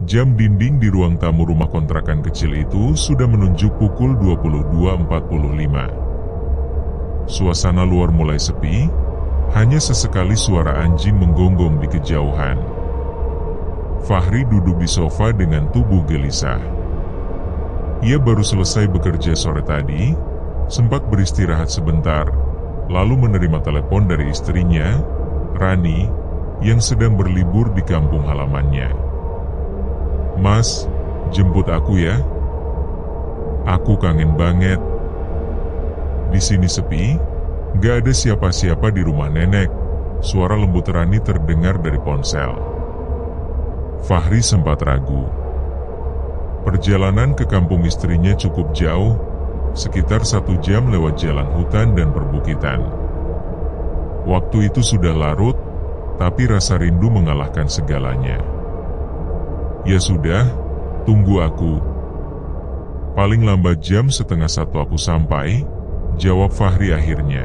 Jam dinding di ruang tamu rumah kontrakan kecil itu sudah menunjuk pukul 22.45. Suasana luar mulai sepi, hanya sesekali suara anjing menggonggong di kejauhan. Fahri duduk di sofa dengan tubuh gelisah. Ia baru selesai bekerja sore tadi, sempat beristirahat sebentar, lalu menerima telepon dari istrinya, Rani, yang sedang berlibur di kampung halamannya. "Mas, jemput aku ya. Aku kangen banget. Di sini sepi, gak ada siapa-siapa di rumah nenek." Suara lembut Rani terdengar dari ponsel. Fahri sempat ragu. Perjalanan ke kampung istrinya cukup jauh, sekitar 1 jam lewat jalan hutan dan perbukitan. Waktu itu sudah larut, tapi rasa rindu mengalahkan segalanya. "Ya sudah, tunggu aku. Paling lambat jam 12:30 aku sampai," jawab Fahri akhirnya.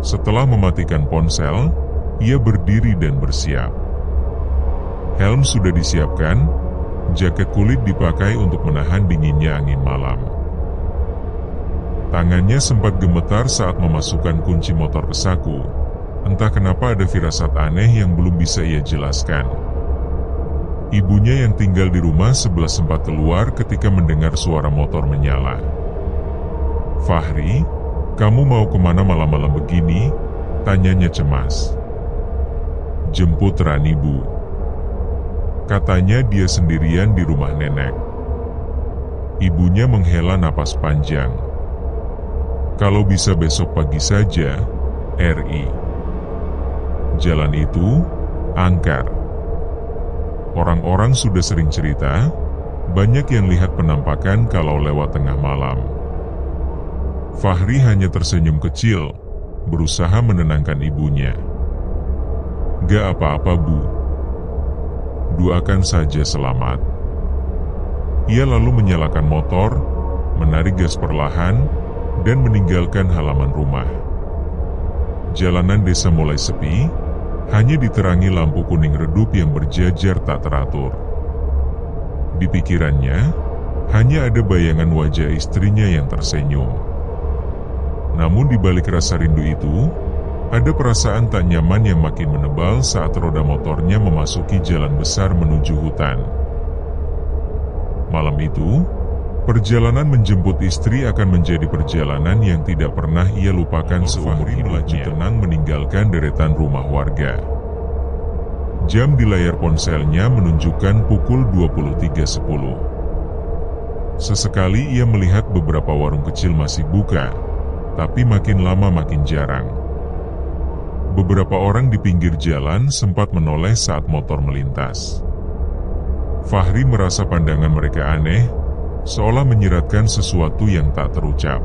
Setelah mematikan ponsel, ia berdiri dan bersiap. Helm sudah disiapkan, jaket kulit dipakai untuk menahan dinginnya angin malam. Tangannya sempat gemetar saat memasukkan kunci motor ke saku. Entah kenapa ada firasat aneh yang belum bisa ia jelaskan. Ibunya yang tinggal di rumah sebelah sempat keluar ketika mendengar suara motor menyala. "Fahri, kamu mau kemana malam-malam begini?" tanyanya cemas. "Jemput Rani, Bu. Katanya dia sendirian di rumah nenek." Ibunya menghela napas panjang. "Kalau bisa besok pagi saja, RI. Jalan itu angker. Orang-orang sudah sering cerita, banyak yang lihat penampakan kalau lewat tengah malam." Fahri hanya tersenyum kecil, berusaha menenangkan ibunya. "Gak apa-apa, Bu. Doakan saja selamat." Ia lalu menyalakan motor, menarik gas perlahan, dan meninggalkan halaman rumah. Jalanan desa mulai sepi, hanya diterangi lampu kuning redup yang berjajar tak teratur. Di pikirannya, hanya ada bayangan wajah istrinya yang tersenyum. Namun di balik rasa rindu itu, ada perasaan tak nyaman yang makin menebal saat roda motornya memasuki jalan besar menuju hutan. Malam itu, perjalanan menjemput istri akan menjadi perjalanan yang tidak pernah ia lupakan seumur hidupnya. Tenang meninggalkan deretan rumah warga. Jam di layar ponselnya menunjukkan pukul 23.10. Sesekali ia melihat beberapa warung kecil masih buka, tapi makin lama makin jarang. Beberapa orang di pinggir jalan sempat menoleh saat motor melintas. Fahri merasa pandangan mereka aneh, seolah menyiratkan sesuatu yang tak terucap.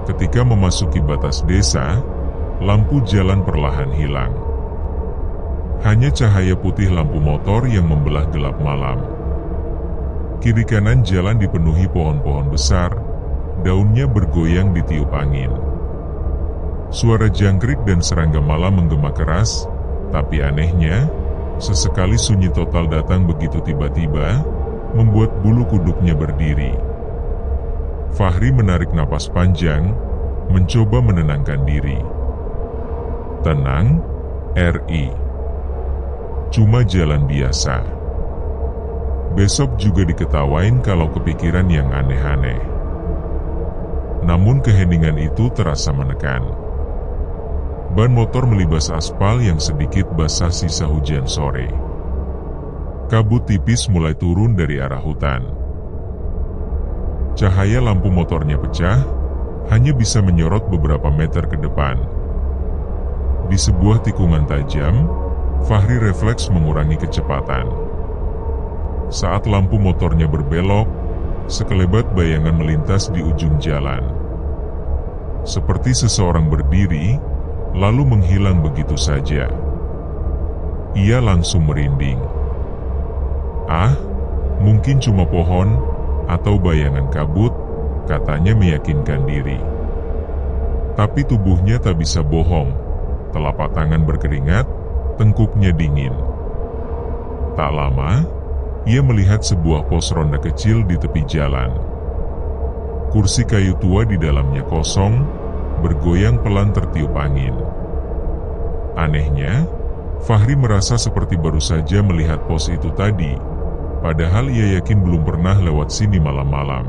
Ketika memasuki batas desa, lampu jalan perlahan hilang. Hanya cahaya putih lampu motor yang membelah gelap malam. Kiri kanan jalan dipenuhi pohon-pohon besar, daunnya bergoyang ditiup angin. Suara jangkrik dan serangga malam menggema keras, tapi anehnya, sesekali sunyi total datang begitu tiba-tiba, membuat bulu kuduknya berdiri. Fahri menarik napas panjang, mencoba menenangkan diri. Tenang, RI. Cuma jalan biasa. Besok juga diketawain kalau kepikiran yang aneh-aneh. Namun keheningan itu terasa menekan. Ban motor melibas aspal yang sedikit basah sisa hujan sore. Kabut tipis mulai turun dari arah hutan. Cahaya lampu motornya pecah, hanya bisa menyorot beberapa meter ke depan. Di sebuah tikungan tajam, Fahri refleks mengurangi kecepatan. Saat lampu motornya berbelok, sekelebat bayangan melintas di ujung jalan. Seperti seseorang berdiri, lalu menghilang begitu saja. Ia langsung merinding. "Ah, mungkin cuma pohon atau bayangan kabut," katanya meyakinkan diri. Tapi tubuhnya tak bisa bohong. Telapak tangan berkeringat, tengkuknya dingin. Tak lama, ia melihat sebuah pos ronda kecil di tepi jalan. Kursi kayu tua di dalamnya kosong, bergoyang pelan tertiup angin. Anehnya, Fahri merasa seperti baru saja melihat pos itu tadi, padahal ia yakin belum pernah lewat sini malam-malam.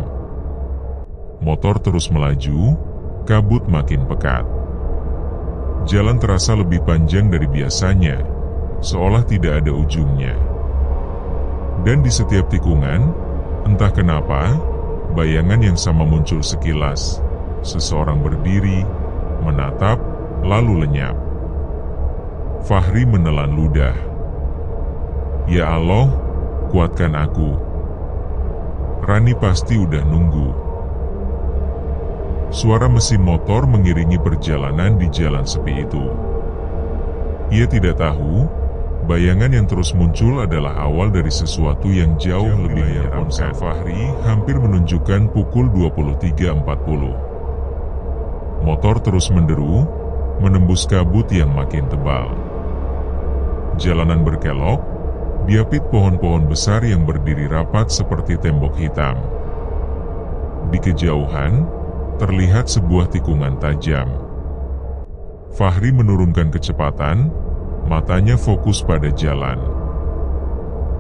Motor terus melaju, kabut makin pekat. Jalan terasa lebih panjang dari biasanya, seolah tidak ada ujungnya. Dan di setiap tikungan, entah kenapa, bayangan yang sama muncul sekilas. Seseorang berdiri, menatap, lalu lenyap. Fahri menelan ludah. Ya Allah, kuatkan aku. Rani pasti udah nunggu. Suara mesin motor mengiringi perjalanan di jalan sepi itu. Ia tidak tahu, bayangan yang terus muncul adalah awal dari sesuatu yang jauh lebih menyeramkan. Fahri hampir menunjukkan pukul 23.40. Motor terus menderu, menembus kabut yang makin tebal. Jalanan berkelok, diapit pohon-pohon besar yang berdiri rapat seperti tembok hitam. Di kejauhan, terlihat sebuah tikungan tajam. Fahri menurunkan kecepatan, matanya fokus pada jalan.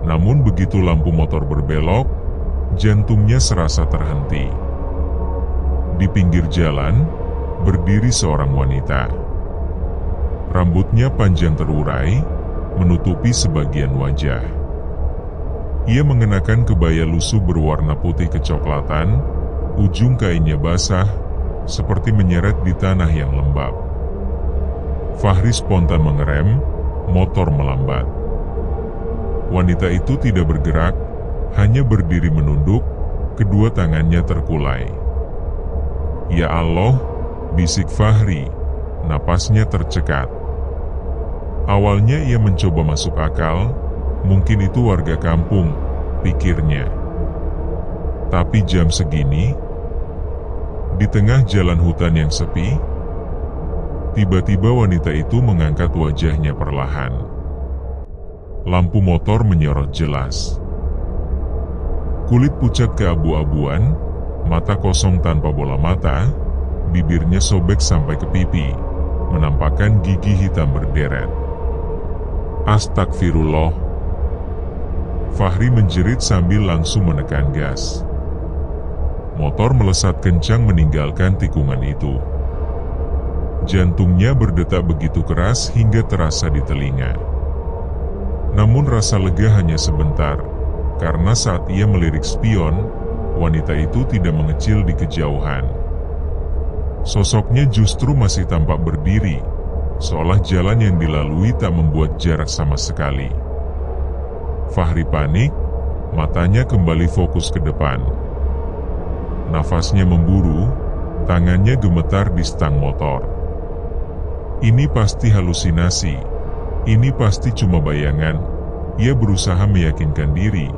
Namun begitu lampu motor berbelok, jantungnya serasa terhenti. Di pinggir jalan, berdiri seorang wanita. Rambutnya panjang terurai, menutupi sebagian wajah. Ia mengenakan kebaya lusuh berwarna putih kecoklatan, ujung kainnya basah, seperti menyeret di tanah yang lembab. Fahri spontan mengerem, motor melambat. Wanita itu tidak bergerak, hanya berdiri menunduk, kedua tangannya terkulai. Ya Allah, bisik Fahri, napasnya tercekat. Awalnya ia mencoba masuk akal, mungkin itu warga kampung, pikirnya. Tapi jam segini, di tengah jalan hutan yang sepi, tiba-tiba wanita itu mengangkat wajahnya perlahan. Lampu motor menyorot jelas. Kulit pucat keabu-abuan, mata kosong tanpa bola mata, bibirnya sobek sampai ke pipi, menampakkan gigi hitam berderet. Astagfirullah. Fahri menjerit sambil langsung menekan gas. Motor melesat kencang meninggalkan tikungan itu. Jantungnya berdetak begitu keras hingga terasa di telinga. Namun rasa lega hanya sebentar, karena saat ia melirik spion, wanita itu tidak mengecil di kejauhan. Sosoknya justru masih tampak berdiri, seolah jalan yang dilalui tak membuat jarak sama sekali. Fahri panik, matanya kembali fokus ke depan. Nafasnya memburu, tangannya gemetar di stang motor. Ini pasti halusinasi, ini pasti cuma bayangan. Ia berusaha meyakinkan diri,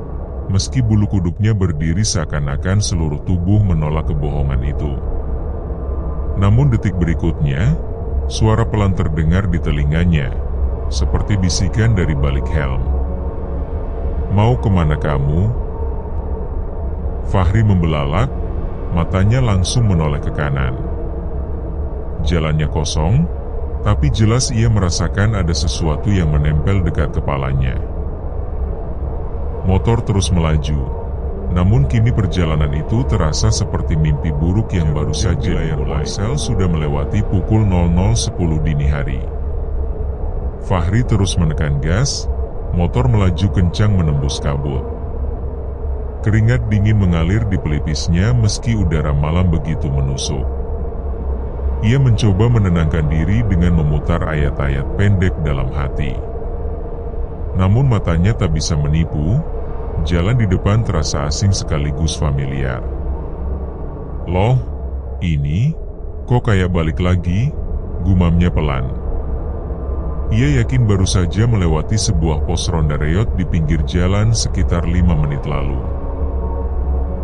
meski bulu kuduknya berdiri seakan-akan seluruh tubuh menolak kebohongan itu. Namun detik berikutnya, suara pelan terdengar di telinganya, seperti bisikan dari balik helm. Mau kemana kamu? Fahri membelalak, matanya langsung menoleh ke kanan. Jalannya kosong, tapi jelas ia merasakan ada sesuatu yang menempel dekat kepalanya. Motor terus melaju, namun kini perjalanan itu terasa seperti mimpi buruk yang baru saja layar ponsel sudah melewati pukul 00.10 dini hari. Fahri terus menekan gas, motor melaju kencang menembus kabut. Keringat dingin mengalir di pelipisnya meski udara malam begitu menusuk. Ia mencoba menenangkan diri dengan memutar ayat-ayat pendek dalam hati. Namun matanya tak bisa menipu, jalan di depan terasa asing sekaligus familiar. Loh, ini, kok kayak balik lagi, gumamnya pelan. Ia yakin baru saja melewati sebuah pos ronda reot di pinggir jalan sekitar 5 menit lalu.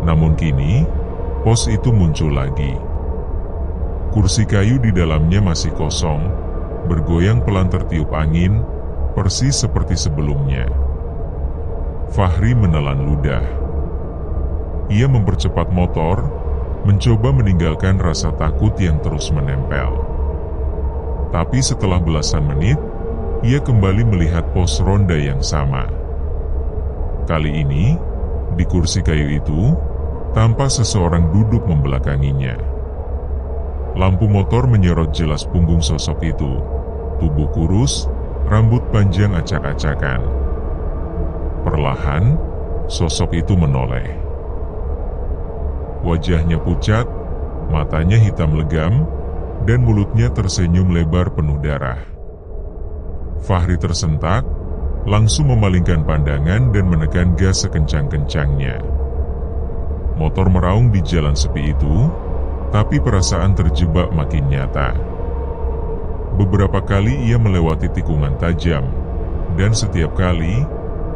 Namun kini, pos itu muncul lagi. Kursi kayu di dalamnya masih kosong, bergoyang pelan tertiup angin, persis seperti sebelumnya. Fahri menelan ludah. Ia mempercepat motor, mencoba meninggalkan rasa takut yang terus menempel. Tapi setelah belasan menit, ia kembali melihat pos ronda yang sama. Kali ini, di kursi kayu itu, tanpa seseorang duduk membelakanginya. Lampu motor menyorot jelas punggung sosok itu, tubuh kurus, rambut panjang acak-acakan. Perlahan, sosok itu menoleh. Wajahnya pucat, matanya hitam legam, dan mulutnya tersenyum lebar penuh darah. Fahri tersentak, langsung memalingkan pandangan dan menekan gas sekencang-kencangnya. Motor meraung di jalan sepi itu, tapi perasaan terjebak makin nyata. Beberapa kali ia melewati tikungan tajam, dan setiap kali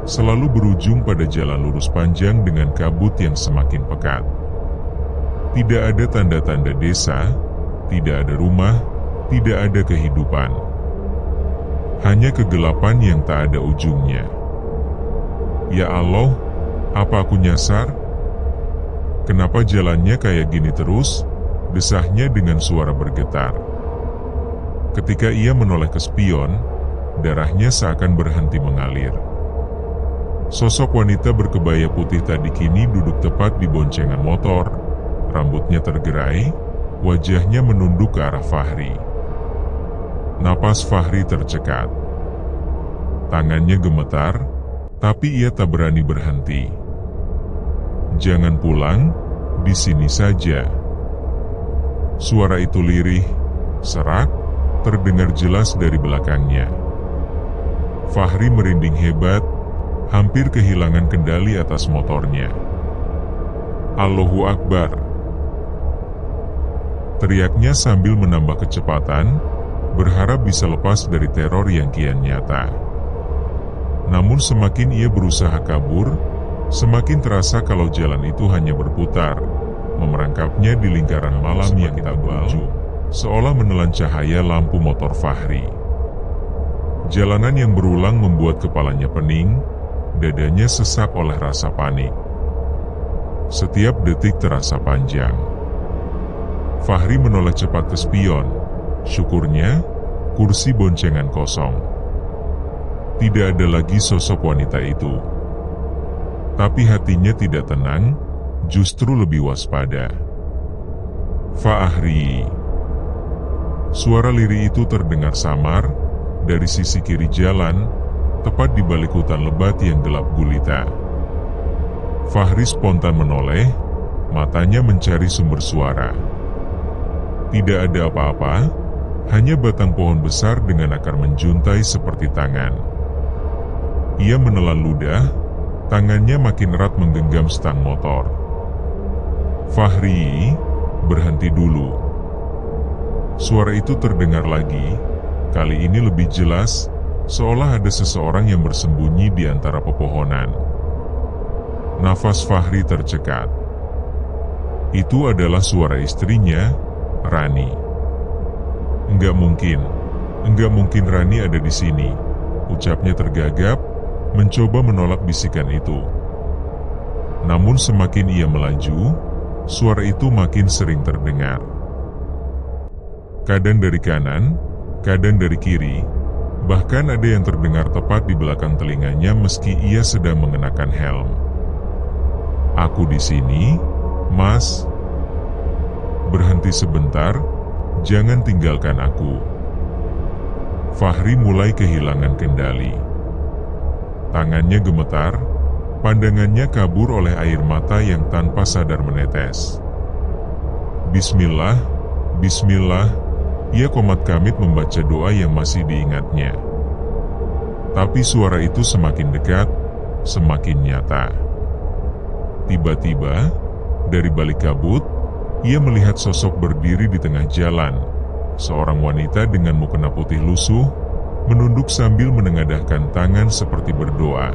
selalu berujung pada jalan lurus panjang dengan kabut yang semakin pekat. Tidak ada tanda-tanda desa, tidak ada rumah, tidak ada kehidupan. Hanya kegelapan yang tak ada ujungnya. Ya Allah, apa aku nyasar? Kenapa jalannya kayak gini terus? Desahnya dengan suara bergetar. Ketika ia menoleh ke spion, darahnya seakan berhenti mengalir. Sosok wanita berkebaya putih tadi kini duduk tepat di boncengan motor. Rambutnya tergerai, wajahnya menunduk ke arah Fahri. Napas Fahri tercekat. Tangannya gemetar, tapi ia tak berani berhenti. Jangan pulang, di sini saja. Suara itu lirih, serak, terdengar jelas dari belakangnya. Fahri merinding hebat, hampir kehilangan kendali atas motornya. Allahu Akbar! Teriaknya sambil menambah kecepatan, berharap bisa lepas dari teror yang kian nyata. Namun semakin ia berusaha kabur, semakin terasa kalau jalan itu hanya berputar, memerangkapnya di lingkaran malam yang tak berujung, seolah menelan cahaya lampu motor Fahri. Jalanan yang berulang membuat kepalanya pening, dadanya sesak oleh rasa panik. Setiap detik terasa panjang. Fahri menoleh cepat ke spion. Syukurnya, kursi boncengan kosong. Tidak ada lagi sosok wanita itu. Tapi hatinya tidak tenang, justru lebih waspada. Fahri. Suara lirih itu terdengar samar dari sisi kiri jalan, tepat di balik hutan lebat yang gelap gulita. Fahri spontan menoleh, matanya mencari sumber suara. Tidak ada apa-apa, hanya batang pohon besar dengan akar menjuntai seperti tangan. Ia menelan ludah, tangannya makin erat menggenggam stang motor. Fahri, berhenti dulu. Suara itu terdengar lagi, kali ini lebih jelas, seolah ada seseorang yang bersembunyi di antara pepohonan. Nafas Fahri tercekat. Itu adalah suara istrinya, Rani. Enggak mungkin Rani ada di sini, ucapnya tergagap, mencoba menolak bisikan itu. Namun semakin ia melaju, suara itu makin sering terdengar. Kadang dari kanan, kadang dari kiri, bahkan ada yang terdengar tepat di belakang telinganya meski ia sedang mengenakan helm. Aku di sini, Mas. Berhenti sebentar, jangan tinggalkan aku. Fahri mulai kehilangan kendali. Tangannya gemetar, pandangannya kabur oleh air mata yang tanpa sadar menetes. Bismillah, Bismillah, ia komat kamit membaca doa yang masih diingatnya. Tapi suara itu semakin dekat, semakin nyata. Tiba-tiba, dari balik kabut, ia melihat sosok berdiri di tengah jalan. Seorang wanita dengan mukena putih lusuh, menunduk sambil menengadahkan tangan seperti berdoa.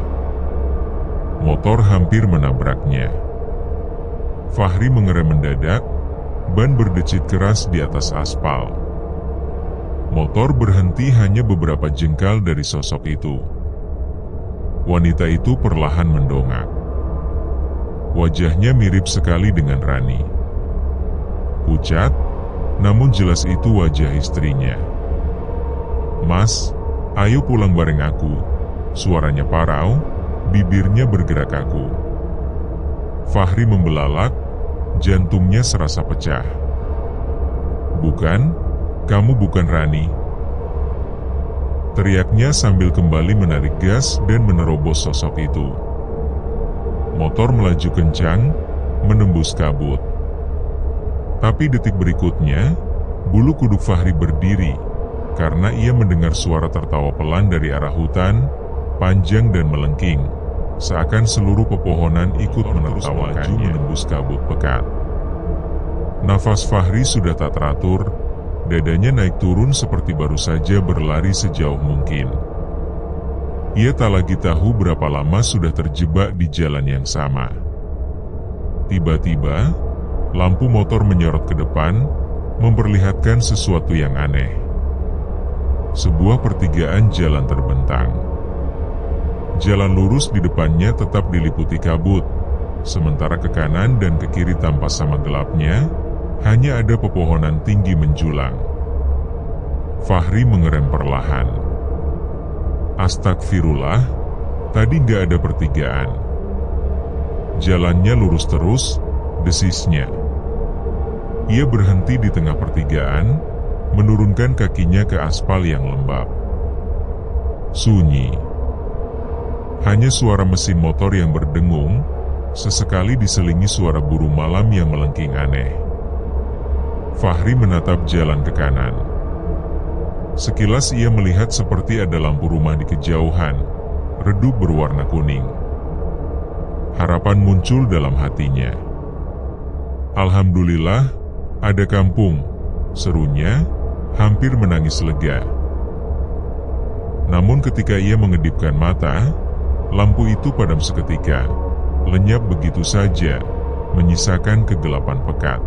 Motor hampir menabraknya. Fahri mengerem mendadak, ban berdecit keras di atas aspal. Motor berhenti hanya beberapa jengkal dari sosok itu. wanita itu perlahan mendongak. Wajahnya mirip sekali dengan Rani. Pucat, namun jelas itu wajah istrinya. "Mas, ayo pulang bareng aku." Suaranya parau, bibirnya bergerak kaku. Fahri membelalak, jantungnya serasa pecah. "Bukan, kamu bukan Rani," teriaknya sambil kembali menarik gas dan menerobos sosok itu. Motor melaju kencang, menembus kabut. Tapi detik berikutnya, bulu kuduk Fahri berdiri, karena ia mendengar suara tertawa pelan dari arah hutan, panjang dan melengking, seakan seluruh pepohonan ikut menertawakannya menembus kabut pekat. Nafas Fahri sudah tak teratur, dadanya naik turun seperti baru saja berlari sejauh mungkin. Ia tak lagi tahu berapa lama sudah terjebak di jalan yang sama. Tiba-tiba, lampu motor menyorot ke depan, memperlihatkan sesuatu yang aneh. Sebuah pertigaan jalan terbentang. Jalan lurus di depannya tetap diliputi kabut, sementara ke kanan dan ke kiri tanpa sama gelapnya, hanya ada pepohonan tinggi menjulang. Fahri mengerem perlahan. Astagfirullah, tadi gak ada pertigaan. Jalannya lurus terus, desisnya. Ia berhenti di tengah pertigaan, menurunkan kakinya ke aspal yang lembab. Sunyi. Hanya suara mesin motor yang berdengung, sesekali diselingi suara burung malam yang melengking aneh. Fahri menatap jalan ke kanan. Sekilas ia melihat seperti ada lampu rumah di kejauhan, redup berwarna kuning. Harapan muncul dalam hatinya. "Alhamdulillah, ada kampung," serunya, hampir menangis lega. Namun ketika ia mengedipkan mata, lampu itu padam seketika, lenyap begitu saja, menyisakan kegelapan pekat.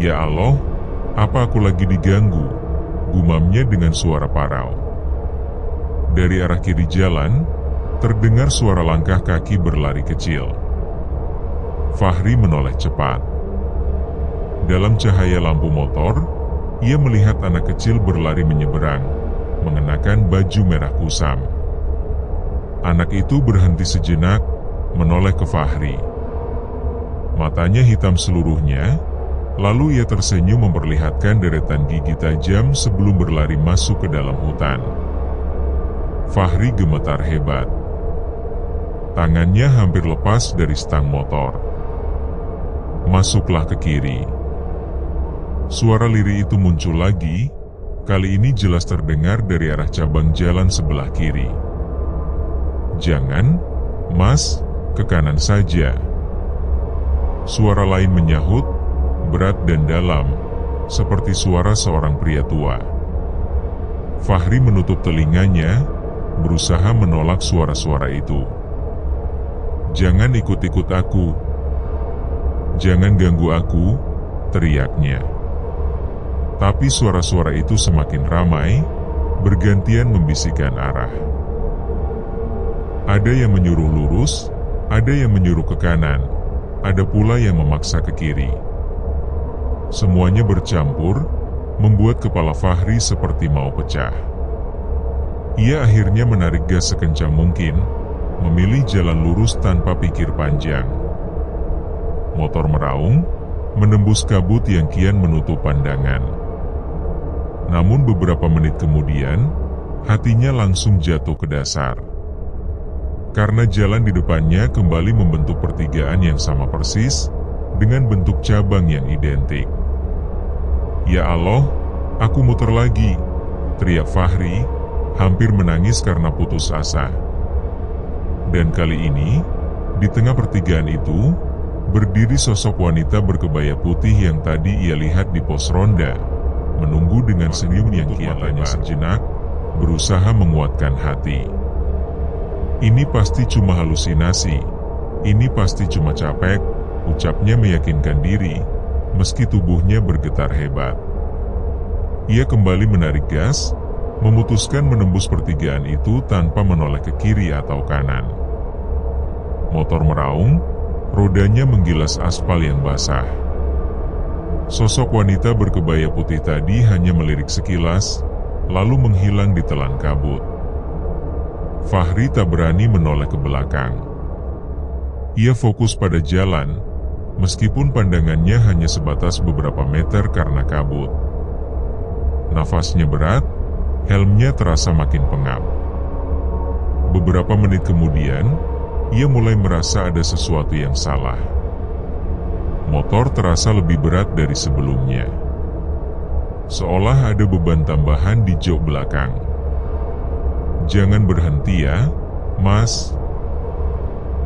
"Ya Allah, apa aku lagi diganggu?" gumamnya dengan suara parau. Dari arah kiri jalan, terdengar suara langkah kaki berlari kecil. Fahri menoleh cepat. Dalam cahaya lampu motor, ia melihat anak kecil berlari menyeberang, mengenakan baju merah kusam. Anak itu berhenti sejenak, menoleh ke Fahri. Matanya hitam seluruhnya, lalu ia tersenyum memperlihatkan deretan gigi tajam sebelum berlari masuk ke dalam hutan. Fahri gemetar hebat. Tangannya hampir lepas dari stang motor. "Masuklah ke kiri." Suara lirih itu muncul lagi, kali ini jelas terdengar dari arah cabang jalan sebelah kiri. "Jangan, Mas, ke kanan saja." Suara lain menyahut, berat dan dalam, seperti suara seorang pria tua. Fahri menutup telinganya, berusaha menolak suara-suara itu. "Jangan ikut-ikut aku. Jangan ganggu aku," teriaknya. Tapi suara-suara itu semakin ramai, bergantian membisikkan arah. Ada yang menyuruh lurus, ada yang menyuruh ke kanan, ada pula yang memaksa ke kiri. Semuanya bercampur, membuat kepala Fahri seperti mau pecah. Ia akhirnya menarik gas sekencang mungkin, memilih jalan lurus tanpa pikir panjang. Motor meraung, menembus kabut yang kian menutup pandangan. Namun beberapa menit kemudian, hatinya langsung jatuh ke dasar. Karena jalan di depannya kembali membentuk pertigaan yang sama persis, dengan bentuk cabang yang identik. "Ya Allah, aku muter lagi," teriak Fahri, hampir menangis karena putus asa. Dan kali ini, di tengah pertigaan itu, berdiri sosok wanita berkebaya putih yang tadi ia lihat di pos ronda, menunggu dengan senyum yang kian lebar. Sejenak, berusaha menguatkan hati. "Ini pasti cuma halusinasi, ini pasti cuma capek," ucapnya meyakinkan diri, meski tubuhnya bergetar hebat. Ia kembali menarik gas, memutuskan menembus pertigaan itu tanpa menoleh ke kiri atau kanan. Motor meraung, rodanya menggilas aspal yang basah. Sosok wanita berkebaya putih tadi hanya melirik sekilas, lalu menghilang di telan kabut. Fahri tak berani menoleh ke belakang. Ia fokus pada jalan, meskipun pandangannya hanya sebatas beberapa meter karena kabut. Nafasnya berat, helmnya terasa makin pengap. Beberapa menit kemudian, ia mulai merasa ada sesuatu yang salah. Motor terasa lebih berat dari sebelumnya. Seolah ada beban tambahan di jok belakang. "Jangan berhenti ya, Mas."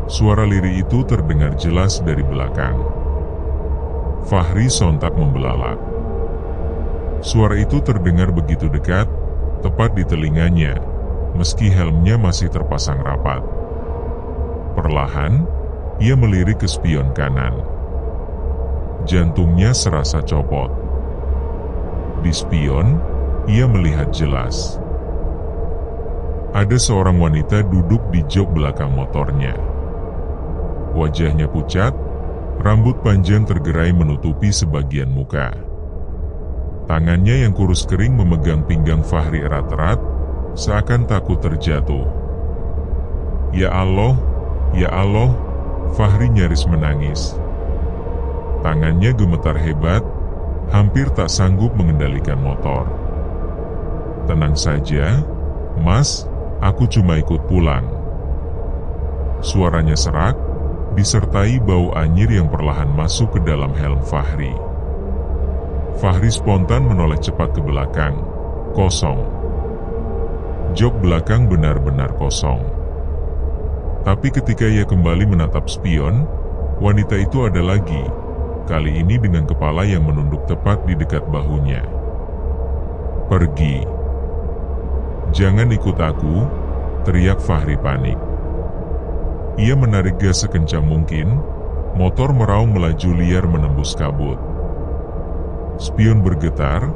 Suara lirih itu terdengar jelas dari belakang. Fahri sontak membelalak. Suara itu terdengar begitu dekat, tepat di telinganya, meski helmnya masih terpasang rapat. Perlahan, ia melirik ke spion kanan. Jantungnya serasa copot. Di spion, ia melihat jelas. Ada seorang wanita duduk di jok belakang motornya. Wajahnya pucat, rambut panjang tergerai menutupi sebagian muka. Tangannya yang kurus kering memegang pinggang Fahri erat-erat, seakan takut terjatuh. Ya Allah, Fahri nyaris menangis. Tangannya gemetar hebat, hampir tak sanggup mengendalikan motor. "Tenang saja, Mas, aku cuma ikut pulang." Suaranya serak, disertai bau anyir yang perlahan masuk ke dalam helm Fahri. Fahri spontan menoleh cepat ke belakang. Kosong. Jok belakang benar-benar kosong. Tapi ketika ia kembali menatap spion, wanita itu ada lagi. Kali ini dengan kepala yang menunduk tepat di dekat bahunya. "Pergi. Jangan ikut aku," teriak Fahri panik. Ia menarik gas sekencang mungkin, motor meraung melaju liar menembus kabut. Spion bergetar,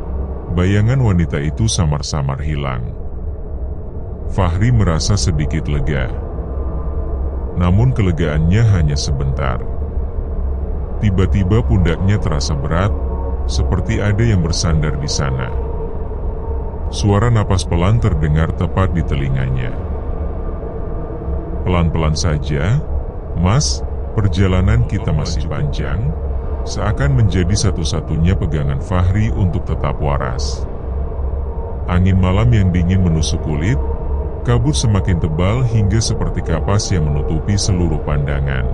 bayangan wanita itu samar-samar hilang. Fahri merasa sedikit lega. Namun kelegaannya hanya sebentar. Tiba-tiba pundaknya terasa berat, seperti ada yang bersandar di sana. Suara napas pelan terdengar tepat di telinganya. "Pelan-pelan saja, Mas, perjalanan kita masih panjang." Seakan menjadi satu-satunya pegangan Fahri untuk tetap waras. Angin malam yang dingin menusuk kulit, kabut semakin tebal hingga seperti kapas yang menutupi seluruh pandangan.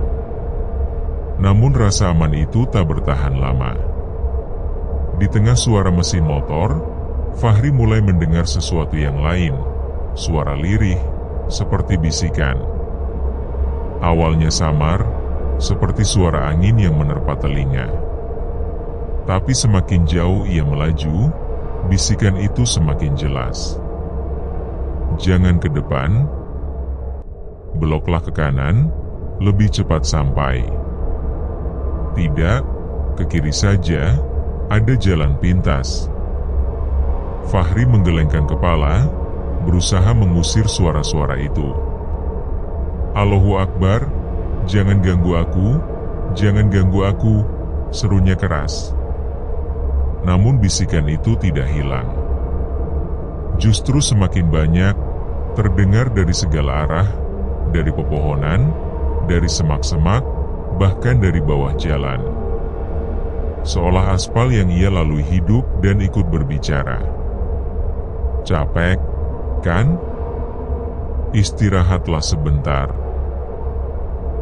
Namun rasa aman itu tak bertahan lama. Di tengah suara mesin motor, Fahri mulai mendengar sesuatu yang lain, suara lirih, seperti bisikan. Awalnya samar, seperti suara angin yang menerpa telinga. Tapi semakin jauh ia melaju, bisikan itu semakin jelas. "Jangan ke depan, beloklah ke kanan, lebih cepat sampai." "Tidak, ke kiri saja, ada jalan pintas." Fahri menggelengkan kepala, berusaha mengusir suara-suara itu. "Allahu Akbar, jangan ganggu aku, jangan ganggu aku," serunya keras. Namun bisikan itu tidak hilang. Justru semakin banyak, terdengar dari segala arah, dari pepohonan, dari semak-semak, bahkan dari bawah jalan. Seolah aspal yang ia lalui hidup dan ikut berbicara. "Capek, kan? Istirahatlah sebentar.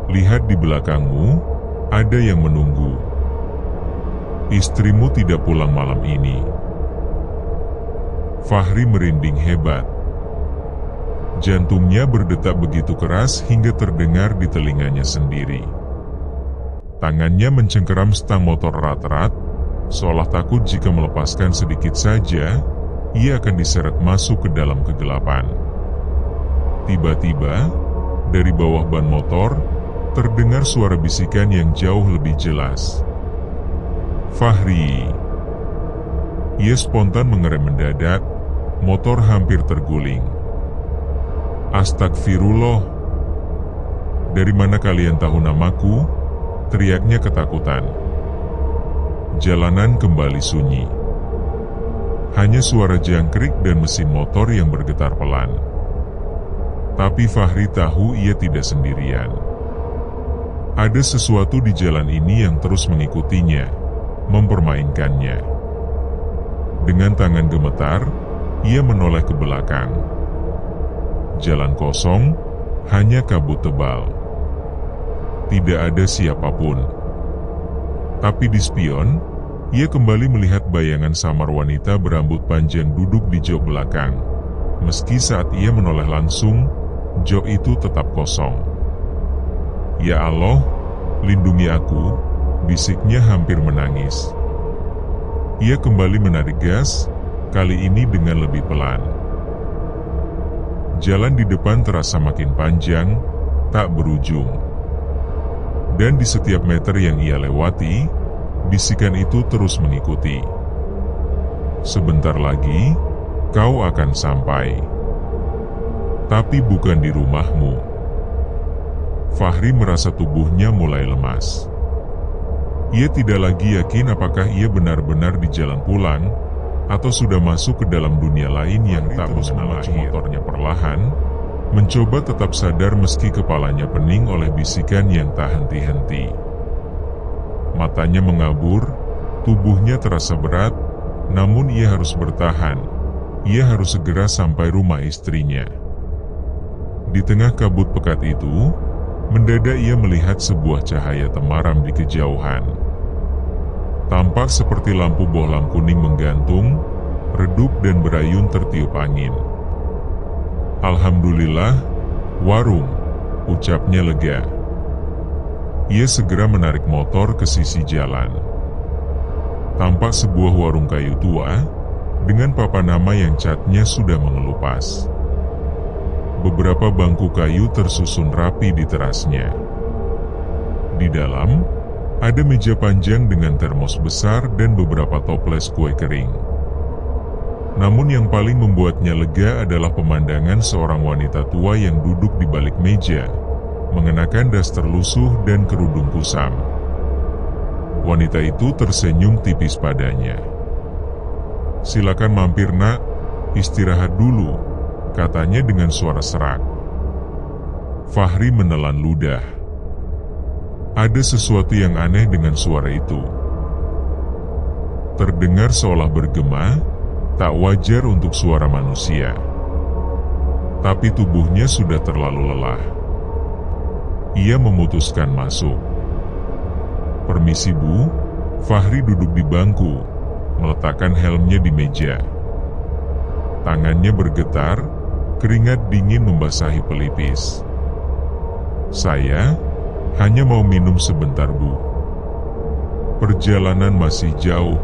Lihat di belakangmu, ada yang menunggu. Istrimu tidak pulang malam ini." Fahri merinding hebat. Jantungnya berdetak begitu keras hingga terdengar di telinganya sendiri. Tangannya mencengkeram stang motor erat-erat, seolah takut jika melepaskan sedikit saja, ia akan diseret masuk ke dalam kegelapan. Tiba-tiba, dari bawah ban motor, terdengar suara bisikan yang jauh lebih jelas. "Fahri." Ia spontan mengerem mendadak, Motor hampir terguling. "Astagfirullah. Dari mana kalian tahu namaku?" teriaknya ketakutan. Jalanan kembali sunyi. Hanya suara jangkrik dan mesin motor yang bergetar pelan. Tapi Fahri tahu ia tidak sendirian. Ada sesuatu di jalan ini yang terus mengikutinya, mempermainkannya. Dengan tangan gemetar, ia menoleh ke belakang. Jalan kosong, hanya kabut tebal. Tidak ada siapapun. Tapi di spion, ia kembali melihat bayangan samar wanita berambut panjang duduk di jok belakang. Meski saat ia menoleh langsung, jok itu tetap kosong. "Ya Allah, lindungi aku," bisiknya hampir menangis. Ia kembali menarik gas, kali ini dengan lebih pelan. Jalan di depan terasa makin panjang, tak berujung. Dan di setiap meter yang ia lewati, bisikan itu terus mengikuti. "Sebentar lagi, kau akan sampai. Tapi bukan di rumahmu." Fahri merasa tubuhnya mulai lemas. Ia tidak lagi yakin apakah ia benar-benar di jalan pulang, atau sudah masuk ke dalam dunia lain yang tak mengenal. Motornya perlahan, mencoba tetap sadar meski kepalanya pening oleh bisikan yang tak henti-henti. Matanya mengabur, tubuhnya terasa berat, namun ia harus bertahan. Ia harus segera sampai rumah istrinya. Di tengah kabut pekat itu, mendadak ia melihat sebuah cahaya temaram di kejauhan. Tampak seperti lampu bohlam kuning menggantung, redup dan berayun tertiup angin. "Alhamdulillah, warung," ucapnya lega. Ia segera menarik motor ke sisi jalan. Tampak sebuah warung kayu tua, dengan papan nama yang catnya sudah mengelupas. Beberapa bangku kayu tersusun rapi di terasnya. Di dalam, ada meja panjang dengan termos besar dan beberapa toples kue kering. Namun yang paling membuatnya lega adalah pemandangan seorang wanita tua yang duduk di balik meja, mengenakan daster lusuh dan kerudung kusam. Wanita itu tersenyum tipis padanya. "Silakan mampir, Nak, istirahat dulu," katanya dengan suara serak. Fahri menelan ludah. Ada sesuatu yang aneh dengan suara itu. Terdengar seolah bergema, tak wajar untuk suara manusia. Tapi tubuhnya sudah terlalu lelah. Ia memutuskan masuk. "Permisi, Bu." Fahri duduk di bangku, meletakkan helmnya di meja. Tangannya bergetar, keringat dingin membasahi pelipis. "Saya hanya mau minum sebentar, Bu. Perjalanan masih jauh."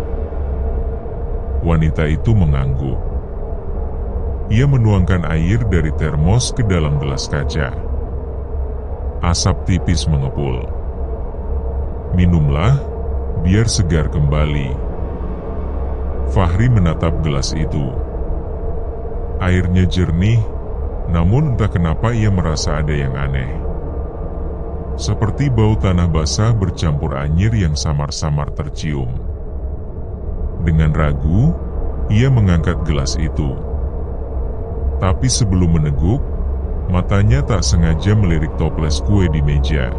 Wanita itu mengangguk. Ia menuangkan air dari termos ke dalam gelas kaca. Asap tipis mengepul. "Minumlah, biar segar kembali." Fahri menatap gelas itu. Airnya jernih, namun entah kenapa ia merasa ada yang aneh. Seperti bau tanah basah bercampur anyir yang samar-samar tercium. Dengan ragu, ia mengangkat gelas itu. Tapi sebelum meneguk, matanya tak sengaja melirik toples kue di meja.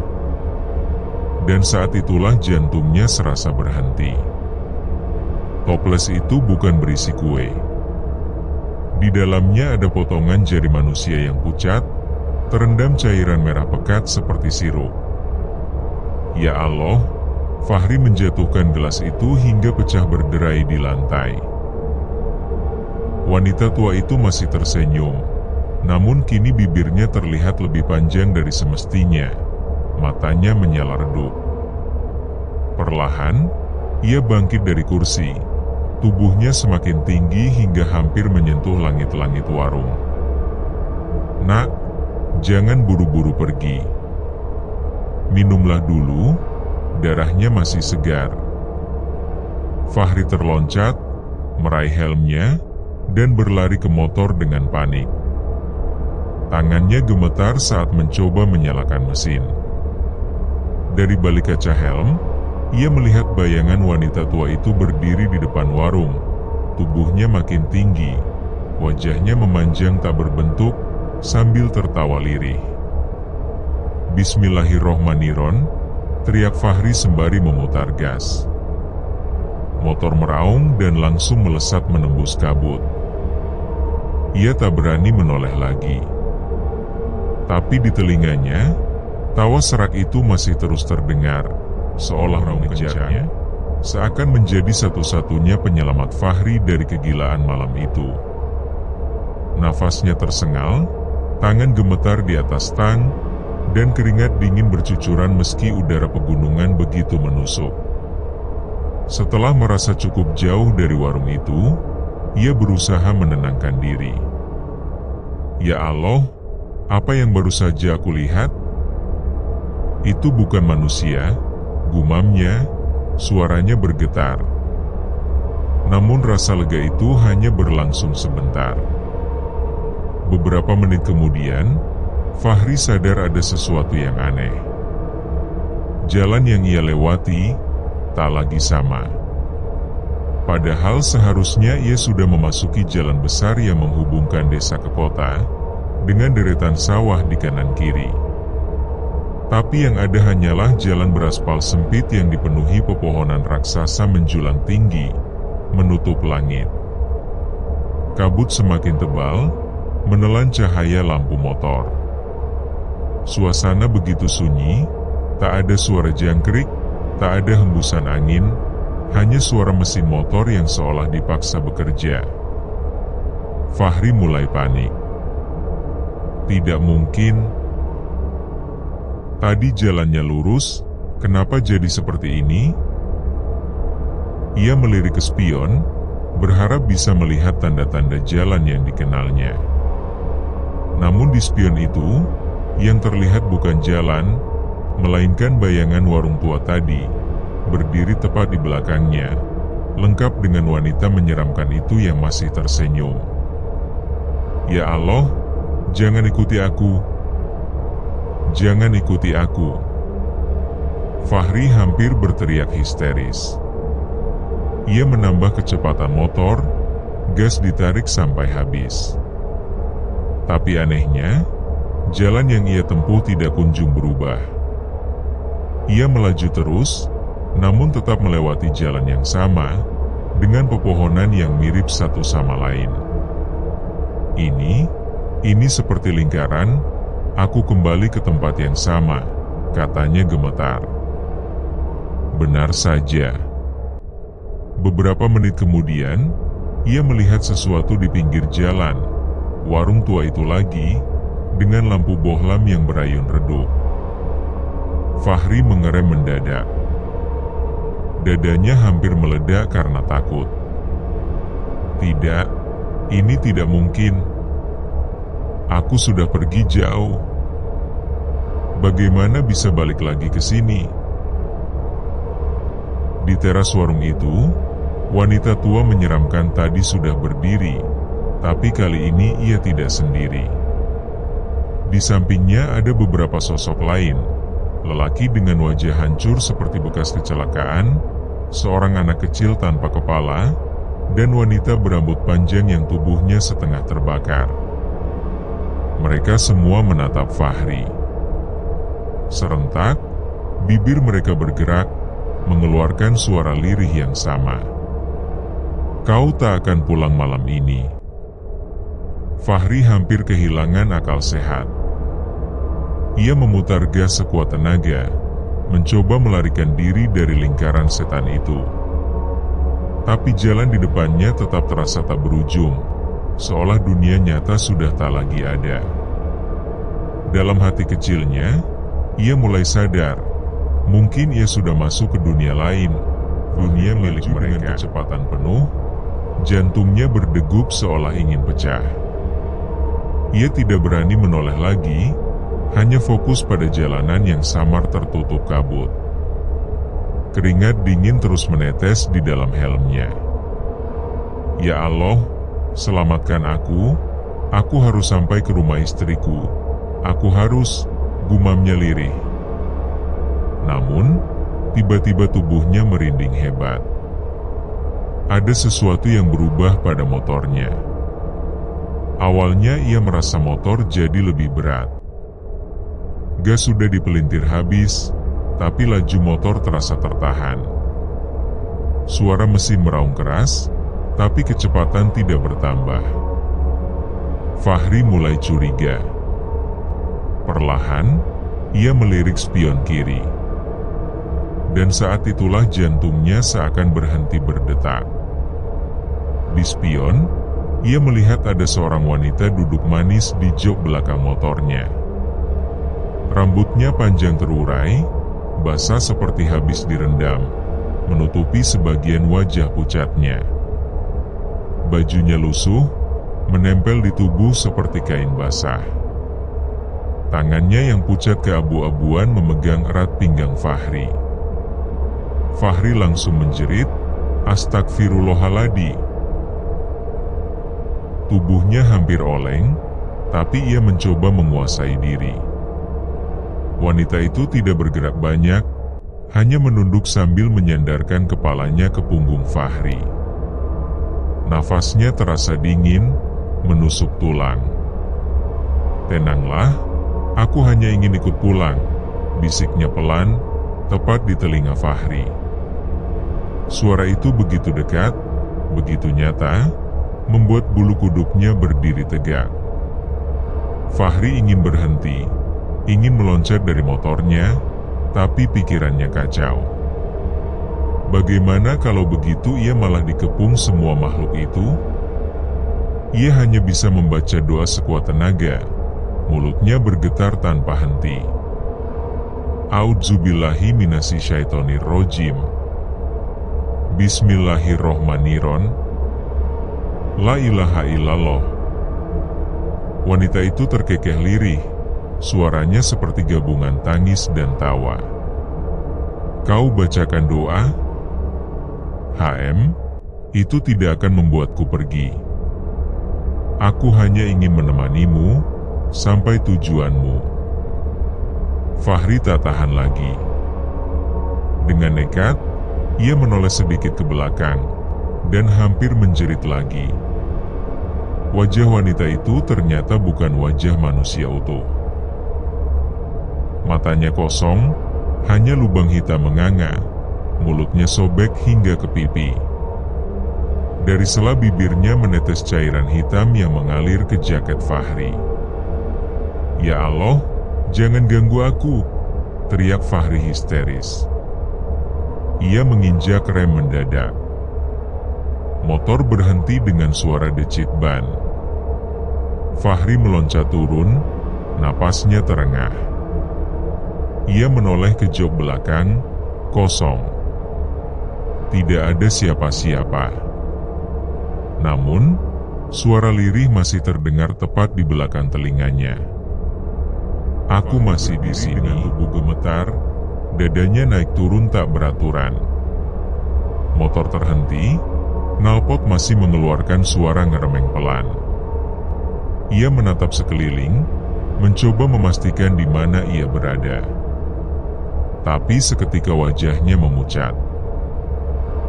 Dan saat itulah jantungnya serasa berhenti. Toples itu bukan berisi kue. Di dalamnya ada potongan jari manusia yang pucat, terendam cairan merah pekat seperti sirup. Ya Allah, Fahri menjatuhkan gelas itu hingga pecah berderai di lantai. Wanita tua itu masih tersenyum, namun kini bibirnya terlihat lebih panjang dari semestinya. Matanya menyala redup. Perlahan, ia bangkit dari kursi. Tubuhnya semakin tinggi hingga hampir menyentuh langit-langit warung. "Nak, jangan buru-buru pergi. Minumlah dulu, darahnya masih segar." Fahri terloncat, meraih helmnya, dan berlari ke motor dengan panik. Tangannya gemetar saat mencoba menyalakan mesin. Dari balik kaca helm, ia melihat bayangan wanita tua itu berdiri di depan warung. Tubuhnya makin tinggi, wajahnya memanjang tak berbentuk, sambil tertawa lirih. "Bismillahirrohmanirrohim," teriak Fahri sembari memutar gas. Motor meraung dan langsung melesat menembus kabut. Ia tak berani menoleh lagi. Tapi di telinganya, tawa serak itu masih terus terdengar, seolah mengejarnya, seakan menjadi satu-satunya penyelamat Fahri dari kegilaan malam itu. Nafasnya tersengal, tangan gemetar di atas tang, dan keringat dingin bercucuran meski udara pegunungan begitu menusuk. Setelah merasa cukup jauh dari warung itu, ia berusaha menenangkan diri. "Ya Allah, apa yang baru saja aku lihat? Itu bukan manusia," gumamnya, suaranya bergetar. Namun rasa lega itu hanya berlangsung sebentar. Beberapa menit kemudian, Fahri sadar ada sesuatu yang aneh. Jalan yang ia lewati tak lagi sama. Padahal seharusnya ia sudah memasuki jalan besar yang menghubungkan desa ke kota, dengan deretan sawah di kanan kiri. Tapi yang ada hanyalah jalan beraspal sempit yang dipenuhi pepohonan raksasa menjulang tinggi, menutup langit. Kabut semakin tebal, menelan cahaya lampu motor. Suasana begitu sunyi, tak ada suara jangkrik, tak ada hembusan angin, hanya suara mesin motor yang seolah dipaksa bekerja. Fahri mulai panik. Tidak mungkin. Tadi jalannya lurus, kenapa jadi seperti ini? Ia melirik ke spion, berharap bisa melihat tanda-tanda jalan yang dikenalnya. Namun di spion itu, yang terlihat bukan jalan, melainkan bayangan warung tua tadi, berdiri tepat di belakangnya, lengkap dengan wanita menyeramkan itu yang masih tersenyum. "Ya Allah, jangan ikuti aku. Jangan ikuti aku." Fahri hampir berteriak histeris. Ia menambah kecepatan motor, gas ditarik sampai habis. Tapi anehnya, jalan yang ia tempuh tidak kunjung berubah. Ia melaju terus, namun tetap melewati jalan yang sama, dengan pepohonan yang mirip satu sama lain. Ini seperti lingkaran, aku kembali ke tempat yang sama, katanya gemetar. Benar saja. Beberapa menit kemudian, ia melihat sesuatu di pinggir jalan. Warung tua itu lagi, dengan lampu bohlam yang berayun redup. Fahri mengerem mendadak. Dadanya hampir meledak karena takut. Tidak, ini tidak mungkin. Aku sudah pergi jauh. Bagaimana bisa balik lagi ke sini? Di teras warung itu, wanita tua menyeramkan tadi sudah berdiri, tapi kali ini ia tidak sendiri. Di sampingnya ada beberapa sosok lain, lelaki dengan wajah hancur seperti bekas kecelakaan, seorang anak kecil tanpa kepala, dan wanita berambut panjang yang tubuhnya setengah terbakar. Mereka semua menatap Fahri. Serentak, bibir mereka bergerak, mengeluarkan suara lirih yang sama. "Kau tak akan pulang malam ini." Fahri hampir kehilangan akal sehat. Ia memutar gas sekuat tenaga, mencoba melarikan diri dari lingkaran setan itu. Tapi jalan di depannya tetap terasa tak berujung, seolah dunia nyata sudah tak lagi ada. Dalam hati kecilnya, ia mulai sadar, mungkin ia sudah masuk ke dunia lain, dunia milik mereka. Dengan kecepatan penuh, jantungnya berdegup seolah ingin pecah. Ia tidak berani menoleh lagi, hanya fokus pada jalanan yang samar tertutup kabut. Keringat dingin terus menetes di dalam helmnya. Ya Allah, Selamatkan aku harus sampai ke rumah istriku. Aku harus, gumamnya lirih. Namun, tiba-tiba tubuhnya merinding hebat. Ada sesuatu yang berubah pada motornya. Awalnya ia merasa motor jadi lebih berat. Gas sudah dipelintir habis, tapi laju motor terasa tertahan. Suara mesin meraung keras, tapi kecepatan tidak bertambah. Fahri mulai curiga. Perlahan, ia melirik spion kiri. Dan saat itulah jantungnya seakan berhenti berdetak. Di spion, ia melihat ada seorang wanita duduk manis di jok belakang motornya. Rambutnya panjang terurai, basah seperti habis direndam, menutupi sebagian wajah pucatnya. Bajunya lusuh, menempel di tubuh seperti kain basah. Tangannya yang pucat keabu-abuan memegang erat pinggang Fahri. Fahri langsung menjerit, "Astagfirullahaladzim." Tubuhnya hampir oleng, tapi ia mencoba menguasai diri. Wanita itu tidak bergerak banyak, hanya menunduk sambil menyandarkan kepalanya ke punggung Fahri. Nafasnya terasa dingin, menusuk tulang. "Tenanglah, aku hanya ingin ikut pulang," bisiknya pelan, tepat di telinga Fahri. Suara itu begitu dekat, begitu nyata, membuat bulu kuduknya berdiri tegak. Fahri ingin berhenti, ingin meloncat dari motornya, tapi pikirannya kacau. Bagaimana kalau begitu ia malah dikepung semua makhluk itu? Ia hanya bisa membaca doa sekuat tenaga, mulutnya bergetar tanpa henti. A'udzubillahi minasyaitonirrajim. Bismillahirrohmanirrohim. La ilaha illallah. Wanita itu terkekeh lirih, suaranya seperti gabungan tangis dan tawa. "Kau bacakan doa?" "HM, itu tidak akan membuatku pergi. Aku hanya ingin menemanimu sampai tujuanmu." Fahri tak tahan lagi. Dengan nekat, ia menoleh sedikit ke belakang dan hampir menjerit lagi. Wajah wanita itu ternyata bukan wajah manusia utuh. Matanya kosong, hanya lubang hitam menganga, mulutnya sobek hingga ke pipi. Dari sela bibirnya menetes cairan hitam yang mengalir ke jaket Fahri. "Ya Allah, jangan ganggu aku!" teriak Fahri histeris. Ia menginjak rem mendadak. Motor berhenti dengan suara decit ban. Fahri meloncat turun, napasnya terengah. Ia menoleh ke jok belakang, kosong. Tidak ada siapa-siapa. Namun, suara lirih masih terdengar tepat di belakang telinganya. "Aku masih di sini." Dengan tubuh gemetar, dadanya naik turun tak beraturan. Motor terhenti, knalpot masih mengeluarkan suara ngeremeng pelan. Ia menatap sekeliling, mencoba memastikan di mana ia berada. Tapi seketika wajahnya memucat.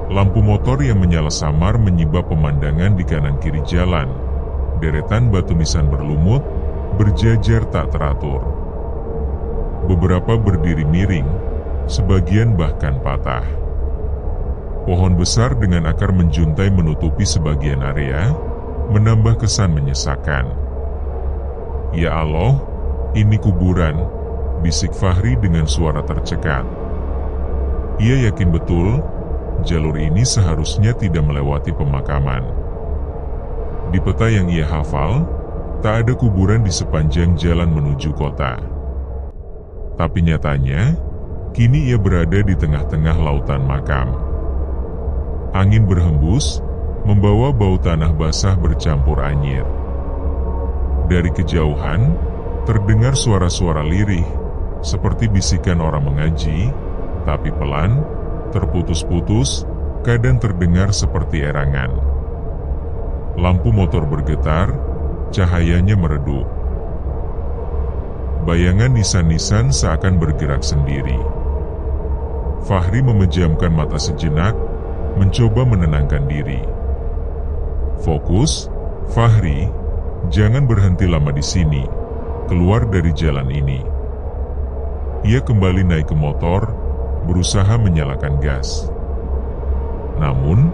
Lampu motor yang menyala samar menyibak pemandangan di kanan kiri jalan. Deretan batu nisan berlumut, berjajar tak teratur. Beberapa berdiri miring, sebagian bahkan patah. Pohon besar dengan akar menjuntai menutupi sebagian area, menambah kesan menyesakkan. "Ya Allah, ini kuburan," bisik Fahri dengan suara tercekat. Ia yakin betul, jalur ini seharusnya tidak melewati pemakaman. Di peta yang ia hafal, tak ada kuburan di sepanjang jalan menuju kota. Tapi nyatanya, kini ia berada di tengah-tengah lautan makam. Angin berhembus, membawa bau tanah basah bercampur anyir. Dari kejauhan, terdengar suara-suara lirih, seperti bisikan orang mengaji, tapi pelan, terputus-putus, kadang terdengar seperti erangan. Lampu motor bergetar, cahayanya meredup. Bayangan nisan-nisan seakan bergerak sendiri. Fahri memejamkan mata sejenak, mencoba menenangkan diri. Fokus, Fahri, jangan berhenti lama di sini. Keluar dari jalan ini. Ia kembali naik ke motor, berusaha menyalakan gas. Namun,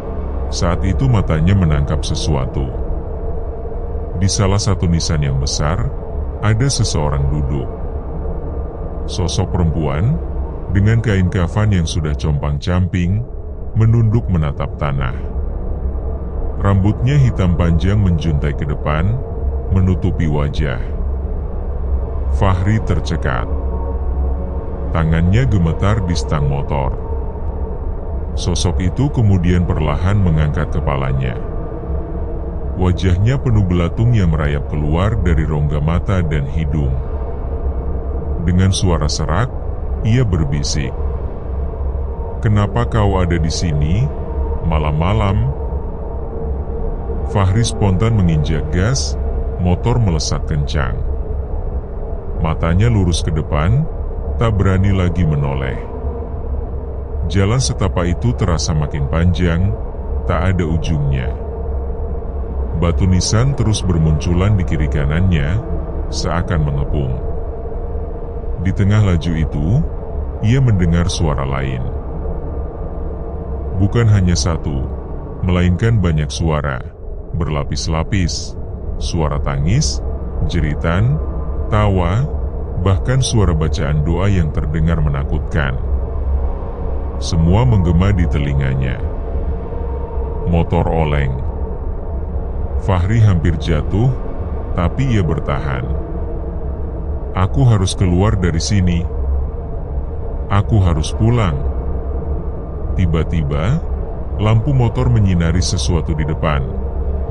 saat itu matanya menangkap sesuatu. Di salah satu nisan yang besar, ada seseorang duduk. Sosok perempuan, dengan kain kafan yang sudah compang-camping, menunduk menatap tanah. Rambutnya hitam panjang menjuntai ke depan, menutupi wajah. Fahri tercekat. Tangannya gemetar di stang motor. Sosok itu kemudian perlahan mengangkat kepalanya. Wajahnya penuh belatung yang merayap keluar dari rongga mata dan hidung. Dengan suara serak, ia berbisik, "Kenapa kau ada di sini, malam-malam?" Fahri spontan menginjak gas, motor melesat kencang. Matanya lurus ke depan, tak berani lagi menoleh. Jalan setapak itu terasa makin panjang, tak ada ujungnya. Batu nisan terus bermunculan di kiri kanannya, seakan mengepung. Di tengah laju itu, ia mendengar suara lain. Bukan hanya satu, melainkan banyak suara, berlapis-lapis. Suara tangis, jeritan, tawa, bahkan suara bacaan doa yang terdengar menakutkan. Semua menggema di telinganya. Motor oleng. Fahri hampir jatuh, tapi ia bertahan. "Aku harus keluar dari sini. Aku harus pulang." Tiba-tiba, lampu motor menyinari sesuatu di depan.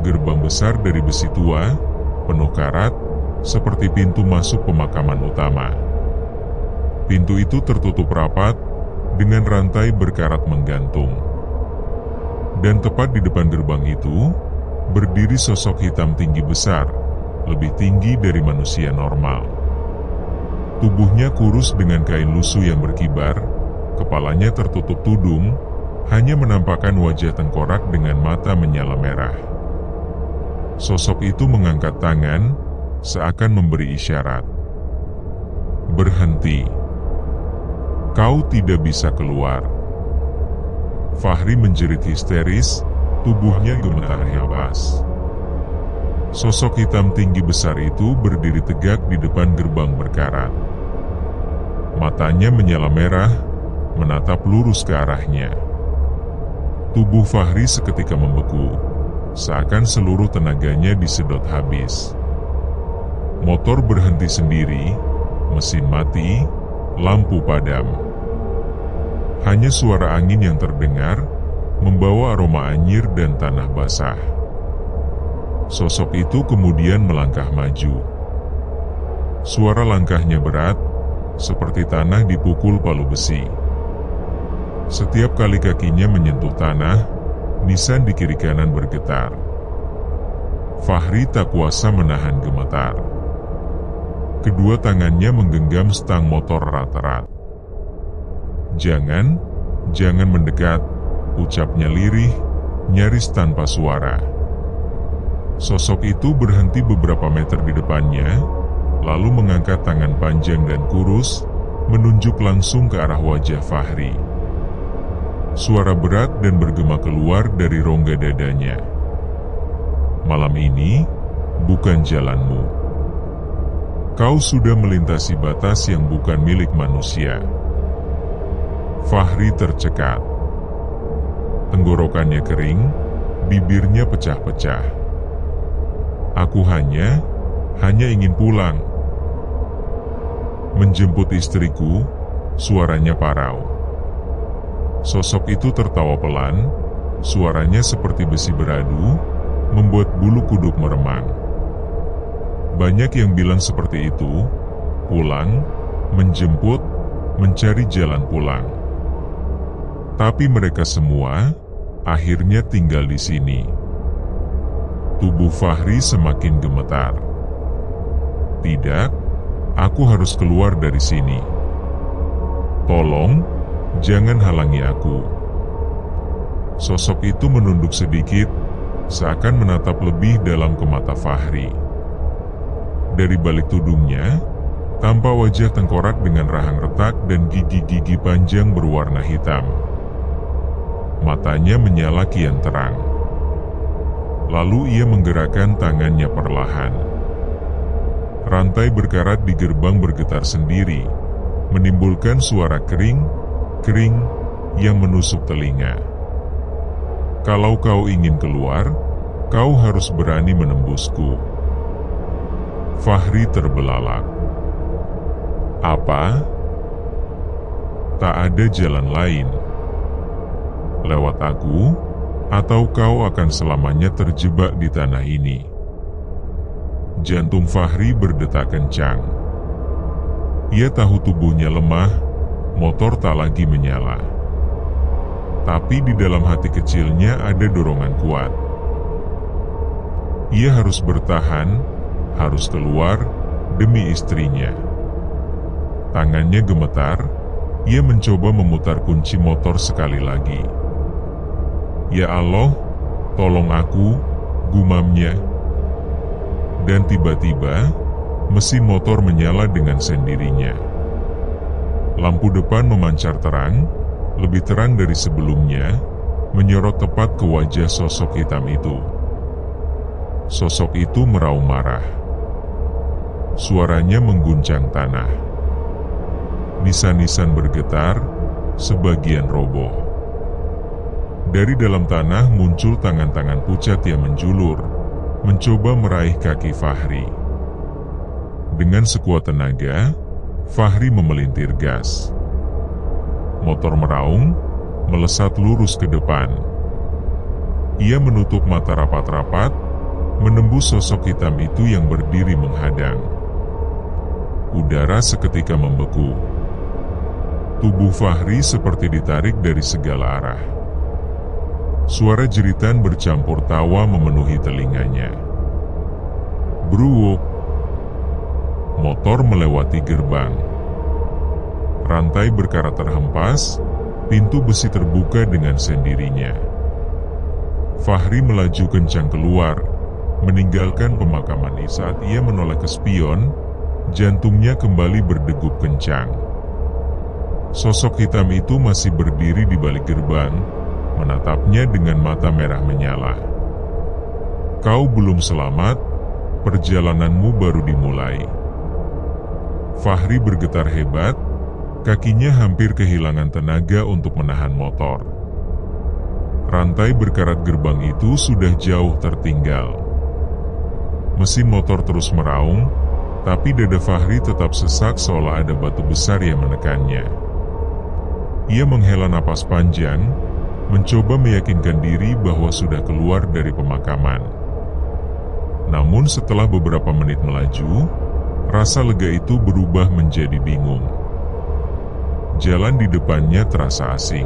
Gerbang besar dari besi tua, penuh karat, seperti pintu masuk pemakaman utama. Pintu itu tertutup rapat, dengan rantai berkarat menggantung. Dan tepat di depan gerbang itu, berdiri sosok hitam tinggi besar, lebih tinggi dari manusia normal. Tubuhnya kurus dengan kain lusuh yang berkibar, kepalanya tertutup tudung, hanya menampakkan wajah tengkorak dengan mata menyala merah. Sosok itu mengangkat tangan, seakan memberi isyarat. "Berhenti. Kau tidak bisa keluar." Fahri menjerit histeris, tubuhnya gemetar hebat. Sosok hitam tinggi besar itu berdiri tegak di depan gerbang berkarat. Matanya menyala merah, menatap lurus ke arahnya. Tubuh Fahri seketika membeku, seakan seluruh tenaganya disedot habis. Motor berhenti sendiri, mesin mati, lampu padam. Hanya suara angin yang terdengar, membawa aroma anyir dan tanah basah. Sosok itu kemudian melangkah maju. Suara langkahnya berat, seperti tanah dipukul palu besi. Setiap kali kakinya menyentuh tanah, nisan di kiri kanan bergetar. Fahri tak kuasa menahan gemetar. Kedua tangannya menggenggam stang motor erat-erat. "Jangan, jangan mendekat," ucapnya lirih, nyaris tanpa suara. Sosok itu berhenti beberapa meter di depannya, lalu mengangkat tangan panjang dan kurus, menunjuk langsung ke arah wajah Fahri. Suara berat dan bergema keluar dari rongga dadanya. "Malam ini, bukan jalanmu. Kau sudah melintasi batas yang bukan milik manusia." Fahri tercekat. Tenggorokannya kering, bibirnya pecah-pecah. "Aku hanya ingin pulang. Menjemput istriku," suaranya parau. Sosok itu tertawa pelan, suaranya seperti besi beradu, membuat bulu kuduk meremang. Banyak yang bilang seperti itu, pulang, menjemput, mencari jalan pulang. Tapi mereka semua akhirnya tinggal di sini. Tubuh Fahri semakin gemetar. Tidak, aku harus keluar dari sini. Tolong, jangan halangi aku. Sosok itu menunduk sedikit, seakan menatap lebih dalam ke mata Fahri. Dari balik tudungnya, tampak wajah tengkorak dengan rahang retak dan gigi-gigi panjang berwarna hitam. Matanya menyala kian terang. Lalu ia menggerakkan tangannya perlahan. Rantai berkarat di gerbang bergetar sendiri, menimbulkan suara kering yang menusuk telinga. Kalau kau ingin keluar, kau harus berani menembusku. Fahri terbelalak. Apa? Tak ada jalan lain. Lewat aku, atau kau akan selamanya terjebak di tanah ini. Jantung Fahri berdetak kencang. Ia tahu tubuhnya lemah, motor tak lagi menyala. Tapi di dalam hati kecilnya ada dorongan kuat. Ia harus bertahan, harus keluar demi istrinya. Tangannya gemetar, ia mencoba memutar kunci motor sekali lagi. Ya Allah, tolong aku, gumamnya. Dan tiba-tiba, mesin motor menyala dengan sendirinya. Lampu depan memancar terang, lebih terang dari sebelumnya, menyorot tepat ke wajah sosok hitam itu. Sosok itu meraung marah. Suaranya mengguncang tanah. Nisan-nisan bergetar, sebagian roboh. Dari dalam tanah muncul tangan-tangan pucat yang menjulur, mencoba meraih kaki Fahri. Dengan sekuat tenaga, Fahri memelintir gas. Motor meraung, melesat lurus ke depan. Ia menutup mata rapat-rapat, menembus sosok hitam itu yang berdiri menghadang. Udara seketika membeku. Tubuh Fahri seperti ditarik dari segala arah. Suara jeritan bercampur tawa memenuhi telinganya. Bruwuk. Motor melewati gerbang. Rantai berkarat terhempas, pintu besi terbuka dengan sendirinya. Fahri melaju kencang keluar, meninggalkan pemakaman ini. Saat ia menoleh ke spion, jantungnya kembali berdegup kencang. Sosok hitam itu masih berdiri di balik gerbang, menatapnya dengan mata merah menyala. Kau belum selamat, perjalananmu baru dimulai. Fahri bergetar hebat, kakinya hampir kehilangan tenaga untuk menahan motor. Rantai berkarat gerbang itu sudah jauh tertinggal. Mesin motor terus meraung, tapi dada Fahri tetap sesak seolah ada batu besar yang menekannya. Ia menghela napas panjang, mencoba meyakinkan diri bahwa sudah keluar dari pemakaman. Namun setelah beberapa menit melaju, rasa lega itu berubah menjadi bingung. Jalan di depannya terasa asing.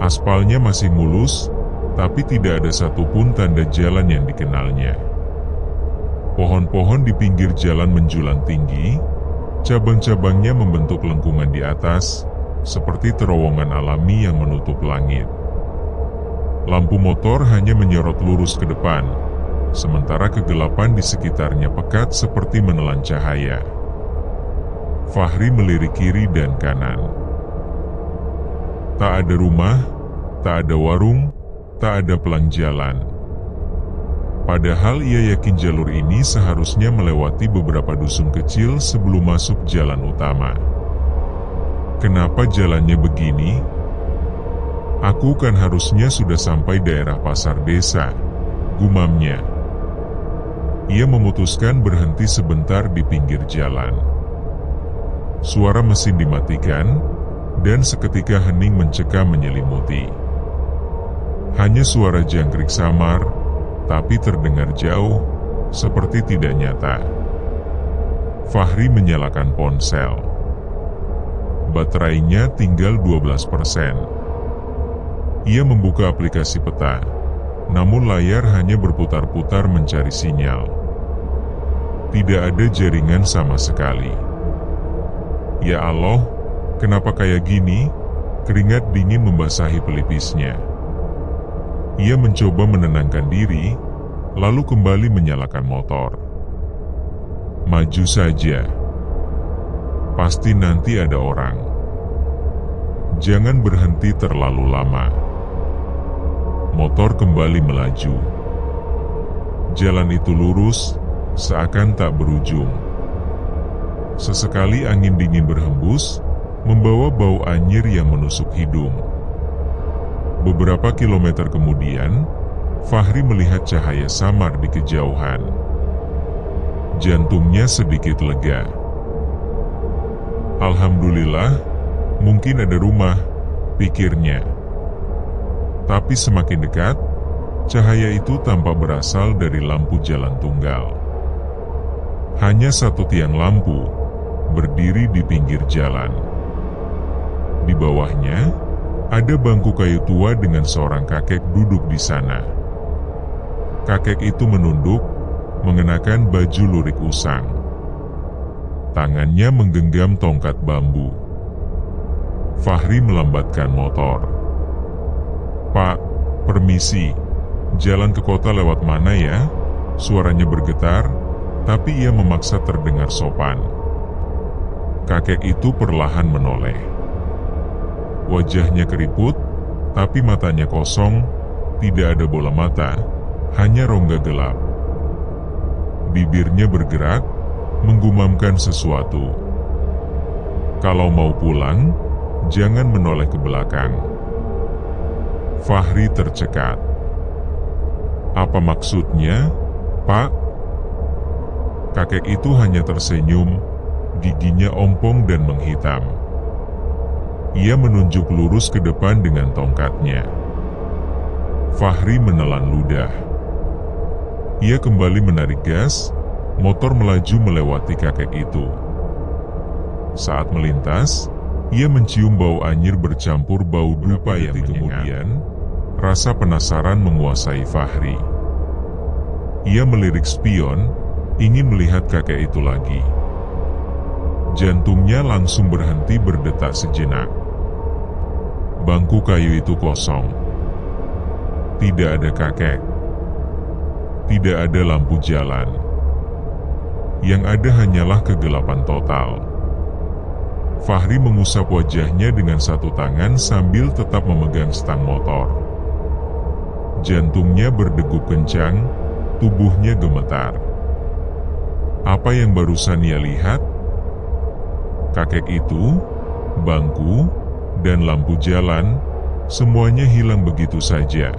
Aspalnya masih mulus, tapi tidak ada satupun tanda jalan yang dikenalnya. Pohon-pohon di pinggir jalan menjulang tinggi, cabang-cabangnya membentuk lengkungan di atas, seperti terowongan alami yang menutup langit. Lampu motor hanya menyorot lurus ke depan, sementara kegelapan di sekitarnya pekat seperti menelan cahaya. Fahri melirik kiri dan kanan. Tak ada rumah, tak ada warung, tak ada pelang jalan. Padahal ia yakin jalur ini seharusnya melewati beberapa dusun kecil sebelum masuk jalan utama. Kenapa jalannya begini? Aku kan harusnya sudah sampai daerah pasar desa, gumamnya. Ia memutuskan berhenti sebentar di pinggir jalan. Suara mesin dimatikan, dan seketika hening mencekam menyelimuti. Hanya suara jangkrik samar, tapi terdengar jauh, seperti tidak nyata. Fahri menyalakan ponsel. Baterainya tinggal 12%. Ia membuka aplikasi peta. namun layar hanya berputar-putar mencari sinyal. Tidak ada jaringan sama sekali. Ya Allah, kenapa kayak gini? Keringat dingin membasahi pelipisnya. Ia mencoba menenangkan diri, lalu kembali menyalakan motor. Maju saja. Pasti nanti ada orang. Jangan berhenti terlalu lama. Motor kembali melaju. Jalan itu lurus, seakan tak berujung. Sesekali angin dingin berhembus, membawa bau anyir yang menusuk hidung. Beberapa kilometer kemudian, Fahri melihat cahaya samar di kejauhan. Jantungnya sedikit lega. Alhamdulillah, mungkin ada rumah, pikirnya. Tapi semakin dekat, cahaya itu tampak berasal dari lampu jalan tunggal. Hanya satu tiang lampu, berdiri di pinggir jalan. Di bawahnya, ada bangku kayu tua dengan seorang kakek duduk di sana. Kakek itu menunduk, mengenakan baju lurik usang. Tangannya menggenggam tongkat bambu. Fahri melambatkan motor. "Pak, permisi, jalan ke kota lewat mana ya?" Suaranya bergetar, tapi ia memaksa terdengar sopan. Kakek itu perlahan menoleh. Wajahnya keriput, tapi matanya kosong, tidak ada bola mata, hanya rongga gelap. Bibirnya bergerak, menggumamkan sesuatu. "Kalau mau pulang, jangan menoleh ke belakang." Fahri tercekat. "Apa maksudnya, Pak?" Kakek itu hanya tersenyum, giginya ompong dan menghitam. Ia menunjuk lurus ke depan dengan tongkatnya. Fahri menelan ludah. Ia kembali menarik gas, motor melaju melewati kakek itu. Saat melintas, ia mencium bau anyir bercampur bau dupa yang kemudian, rasa penasaran menguasai Fahri. Ia melirik spion, ingin melihat kakek itu lagi. Jantungnya langsung berhenti berdetak sejenak. Bangku kayu itu kosong. Tidak ada kakek. Tidak ada lampu jalan. Yang ada hanyalah kegelapan total. Fahri mengusap wajahnya dengan satu tangan sambil tetap memegang stang motor. Jantungnya berdegup kencang, tubuhnya gemetar. Apa yang barusan ia lihat? Kakek itu, bangku, dan lampu jalan, semuanya hilang begitu saja.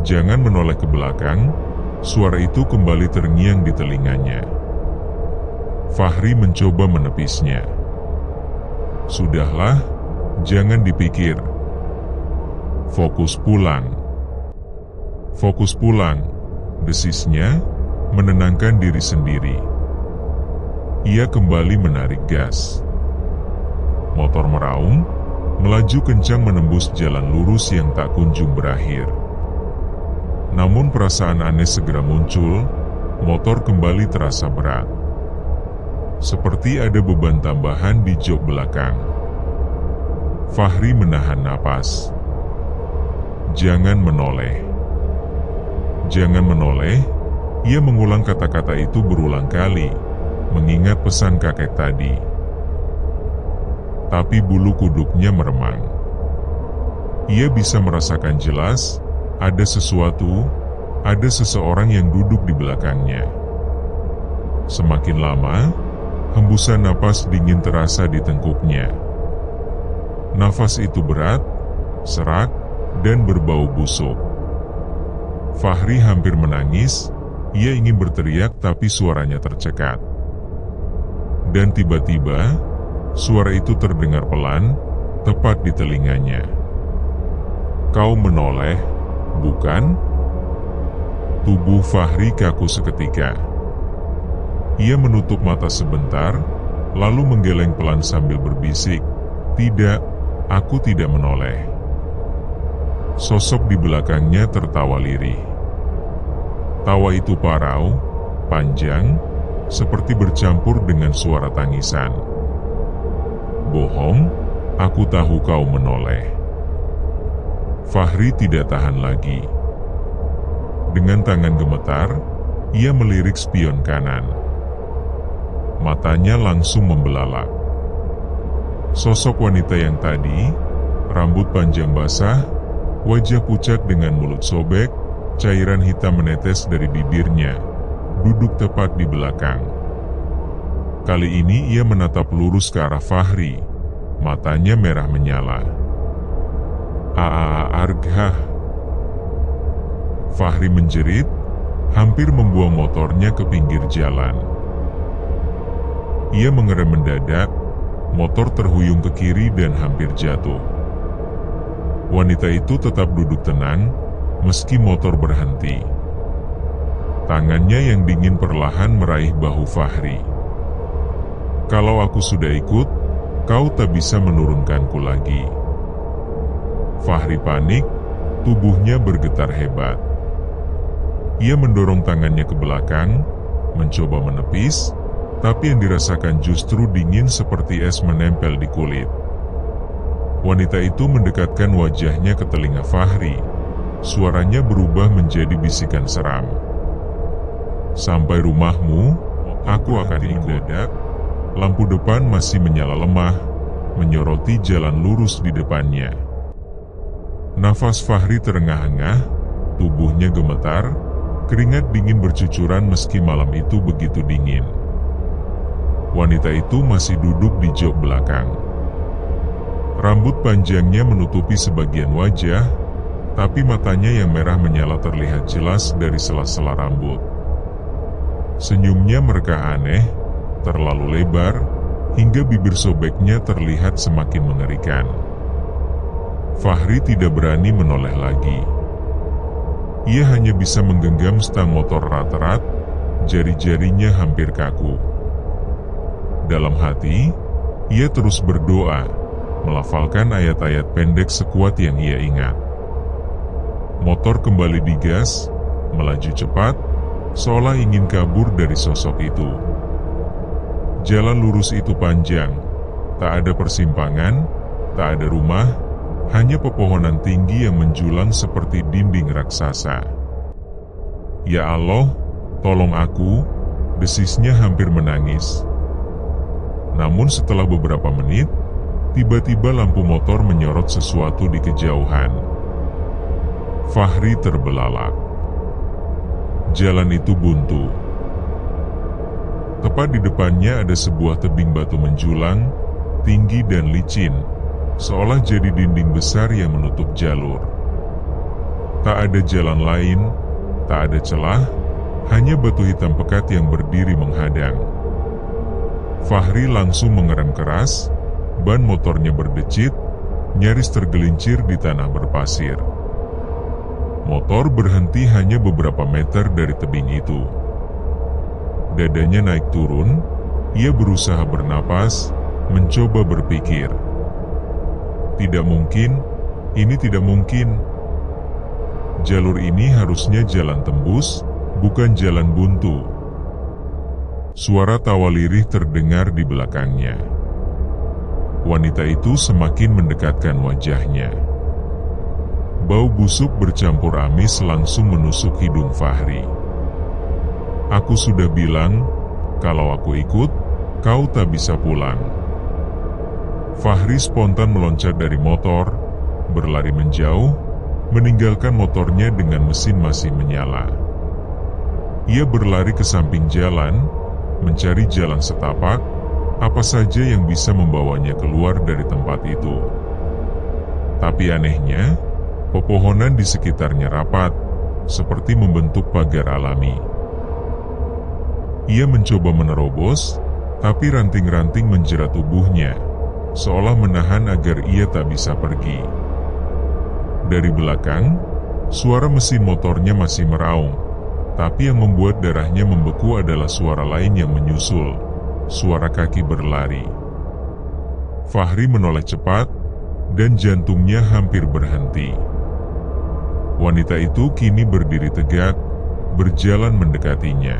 Jangan menoleh ke belakang, suara itu kembali terngiang di telinganya. Fahri mencoba menepisnya. "Sudahlah, jangan dipikir. Fokus pulang." "Fokus pulang," desisnya, menenangkan diri sendiri. Ia kembali menarik gas. Motor meraung, melaju kencang menembus jalan lurus yang tak kunjung berakhir. Namun perasaan aneh segera muncul, motor kembali terasa berat. Seperti ada beban tambahan di jok belakang. Fahri menahan napas. Jangan menoleh. Jangan menoleh, ia mengulang kata-kata itu berulang kali, mengingat pesan kakek tadi. Tapi bulu kuduknya meremang. Ia bisa merasakan jelas, ada sesuatu, ada seseorang yang duduk di belakangnya. Semakin lama, hembusan napas dingin terasa di tengkuknya. Nafas itu berat, serak, dan berbau busuk. Fahri hampir menangis, ia ingin berteriak tapi suaranya tercekat. Dan tiba-tiba, suara itu terdengar pelan, tepat di telinganya. "Kau menoleh, bukan?" Tubuh Fahri kaku seketika. Ia menutup mata sebentar, lalu menggeleng pelan sambil berbisik, "Tidak, aku tidak menoleh." Sosok di belakangnya tertawa lirih. Tawa itu parau, panjang, seperti bercampur dengan suara tangisan. "Bohong, aku tahu kau menoleh." Fahri tidak tahan lagi. Dengan tangan gemetar, ia melirik spion kanan. Matanya langsung membelalak. Sosok wanita yang tadi, rambut panjang basah, wajah pucat dengan mulut sobek, cairan hitam menetes dari bibirnya, duduk tepat di belakang. Kali ini ia menatap lurus ke arah Fahri, matanya merah menyala. Arghah. Fahri menjerit, hampir membuang motornya ke pinggir jalan. Ia mengerem mendadak, motor terhuyung ke kiri dan hampir jatuh. Wanita itu tetap duduk tenang, meski motor berhenti. Tangannya yang dingin perlahan meraih bahu Fahri. "Kalau aku sudah ikut, kau tak bisa menurunkanku lagi." Fahri panik, tubuhnya bergetar hebat. Ia mendorong tangannya ke belakang, mencoba menepis, tapi yang dirasakan justru dingin seperti es menempel di kulit. Wanita itu mendekatkan wajahnya ke telinga Fahri. Suaranya berubah menjadi bisikan seram. "Sampai rumahmu, aku akan ikut." Lampu depan masih menyala lemah, menyoroti jalan lurus di depannya. Nafas Fahri terengah-engah, tubuhnya gemetar, keringat dingin bercucuran meski malam itu begitu dingin. Wanita itu masih duduk di jok belakang. Rambut panjangnya menutupi sebagian wajah, tapi matanya yang merah menyala terlihat jelas dari sela-sela rambut. Senyumnya merekah aneh, terlalu lebar, hingga bibir sobeknya terlihat semakin mengerikan. Fahri tidak berani menoleh lagi. Ia hanya bisa menggenggam stang motor erat-erat, jari-jarinya hampir kaku. Dalam hati, ia terus berdoa, melafalkan ayat-ayat pendek sekuat yang ia ingat. Motor kembali digas, melaju cepat, seolah ingin kabur dari sosok itu. Jalan lurus itu panjang, tak ada persimpangan, tak ada rumah, hanya pepohonan tinggi yang menjulang seperti dinding raksasa. "Ya Allah, tolong aku," desisnya hampir menangis. Namun setelah beberapa menit, tiba-tiba lampu motor menyorot sesuatu di kejauhan. Fahri terbelalak. Jalan itu buntu. Tepat di depannya ada sebuah tebing batu menjulang, tinggi dan licin, seolah jadi dinding besar yang menutup jalur. Tak ada jalan lain, tak ada celah, hanya batu hitam pekat yang berdiri menghadang. Fahri langsung mengerem keras, ban motornya berdecit, nyaris tergelincir di tanah berpasir. Motor berhenti hanya beberapa meter dari tebing itu. Dadanya naik turun, ia berusaha bernapas, mencoba berpikir. Tidak mungkin, ini tidak mungkin. Jalur ini harusnya jalan tembus, bukan jalan buntu. Suara tawa lirih terdengar di belakangnya. Wanita itu semakin mendekatkan wajahnya. Bau busuk bercampur amis langsung menusuk hidung Fahri. "Aku sudah bilang, kalau aku ikut, kau tak bisa pulang." Fahri spontan meloncat dari motor, berlari menjauh, meninggalkan motornya dengan mesin masih menyala. Ia berlari ke samping jalan, mencari jalan setapak, apa saja yang bisa membawanya keluar dari tempat itu. Tapi anehnya, pepohonan di sekitarnya rapat, seperti membentuk pagar alami. Ia mencoba menerobos, tapi ranting-ranting menjerat tubuhnya, seolah menahan agar ia tak bisa pergi. Dari belakang, suara mesin motornya masih meraung, tapi yang membuat darahnya membeku adalah suara lain yang menyusul, suara kaki berlari. Fahri menoleh cepat, dan jantungnya hampir berhenti. Wanita itu kini berdiri tegak, berjalan mendekatinya.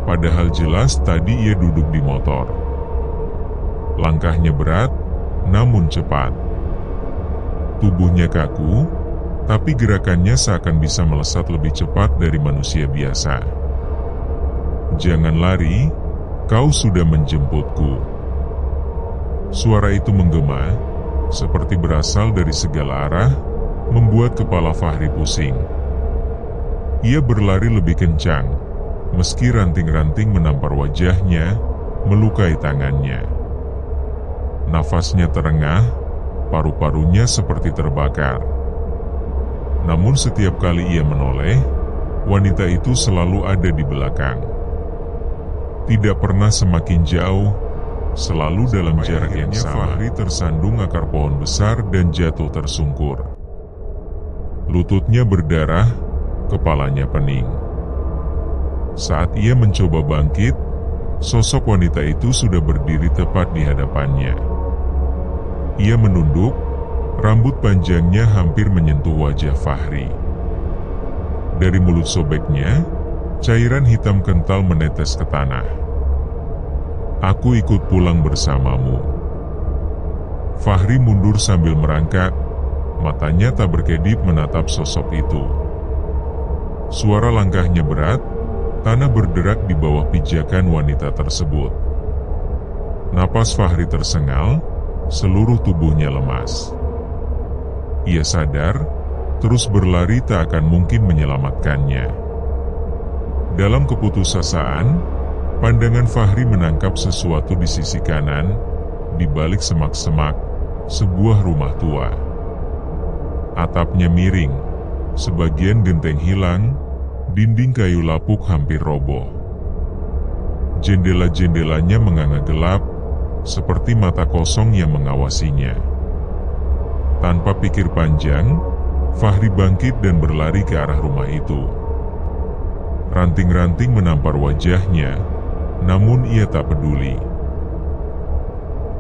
Padahal jelas tadi ia duduk di motor. Langkahnya berat, namun cepat. Tubuhnya kaku, tapi gerakannya seakan bisa melesat lebih cepat dari manusia biasa. "Jangan lari, kau sudah menjemputku." Suara itu menggema, seperti berasal dari segala arah, membuat kepala Fahri pusing. Ia berlari lebih kencang, meski ranting-ranting menampar wajahnya, melukai tangannya. Nafasnya terengah, paru-parunya seperti terbakar. Namun setiap kali ia menoleh, wanita itu selalu ada di belakang. Tidak pernah semakin jauh, selalu dalam jarak yang sama. Fahri tersandung akar pohon besar dan jatuh tersungkur. Lututnya berdarah, kepalanya pening. Saat ia mencoba bangkit, sosok wanita itu sudah berdiri tepat di hadapannya. Ia menunduk, rambut panjangnya hampir menyentuh wajah Fahri. Dari mulut sobeknya, cairan hitam kental menetes ke tanah. "Aku ikut pulang bersamamu." Fahri mundur sambil merangkak, matanya tak berkedip menatap sosok itu. Suara langkahnya berat, tanah berderak di bawah pijakan wanita tersebut. Napas Fahri tersengal, seluruh tubuhnya lemas. Ia sadar, terus berlari tak akan mungkin menyelamatkannya. Dalam keputusasaan, pandangan Fahri menangkap sesuatu di sisi kanan, di balik semak-semak, sebuah rumah tua. Atapnya miring, sebagian genteng hilang, dinding kayu lapuk hampir roboh. Jendela-jendelanya menganga gelap, seperti mata kosong yang mengawasinya. Tanpa pikir panjang, Fahri bangkit dan berlari ke arah rumah itu. Ranting-ranting menampar wajahnya, namun ia tak peduli.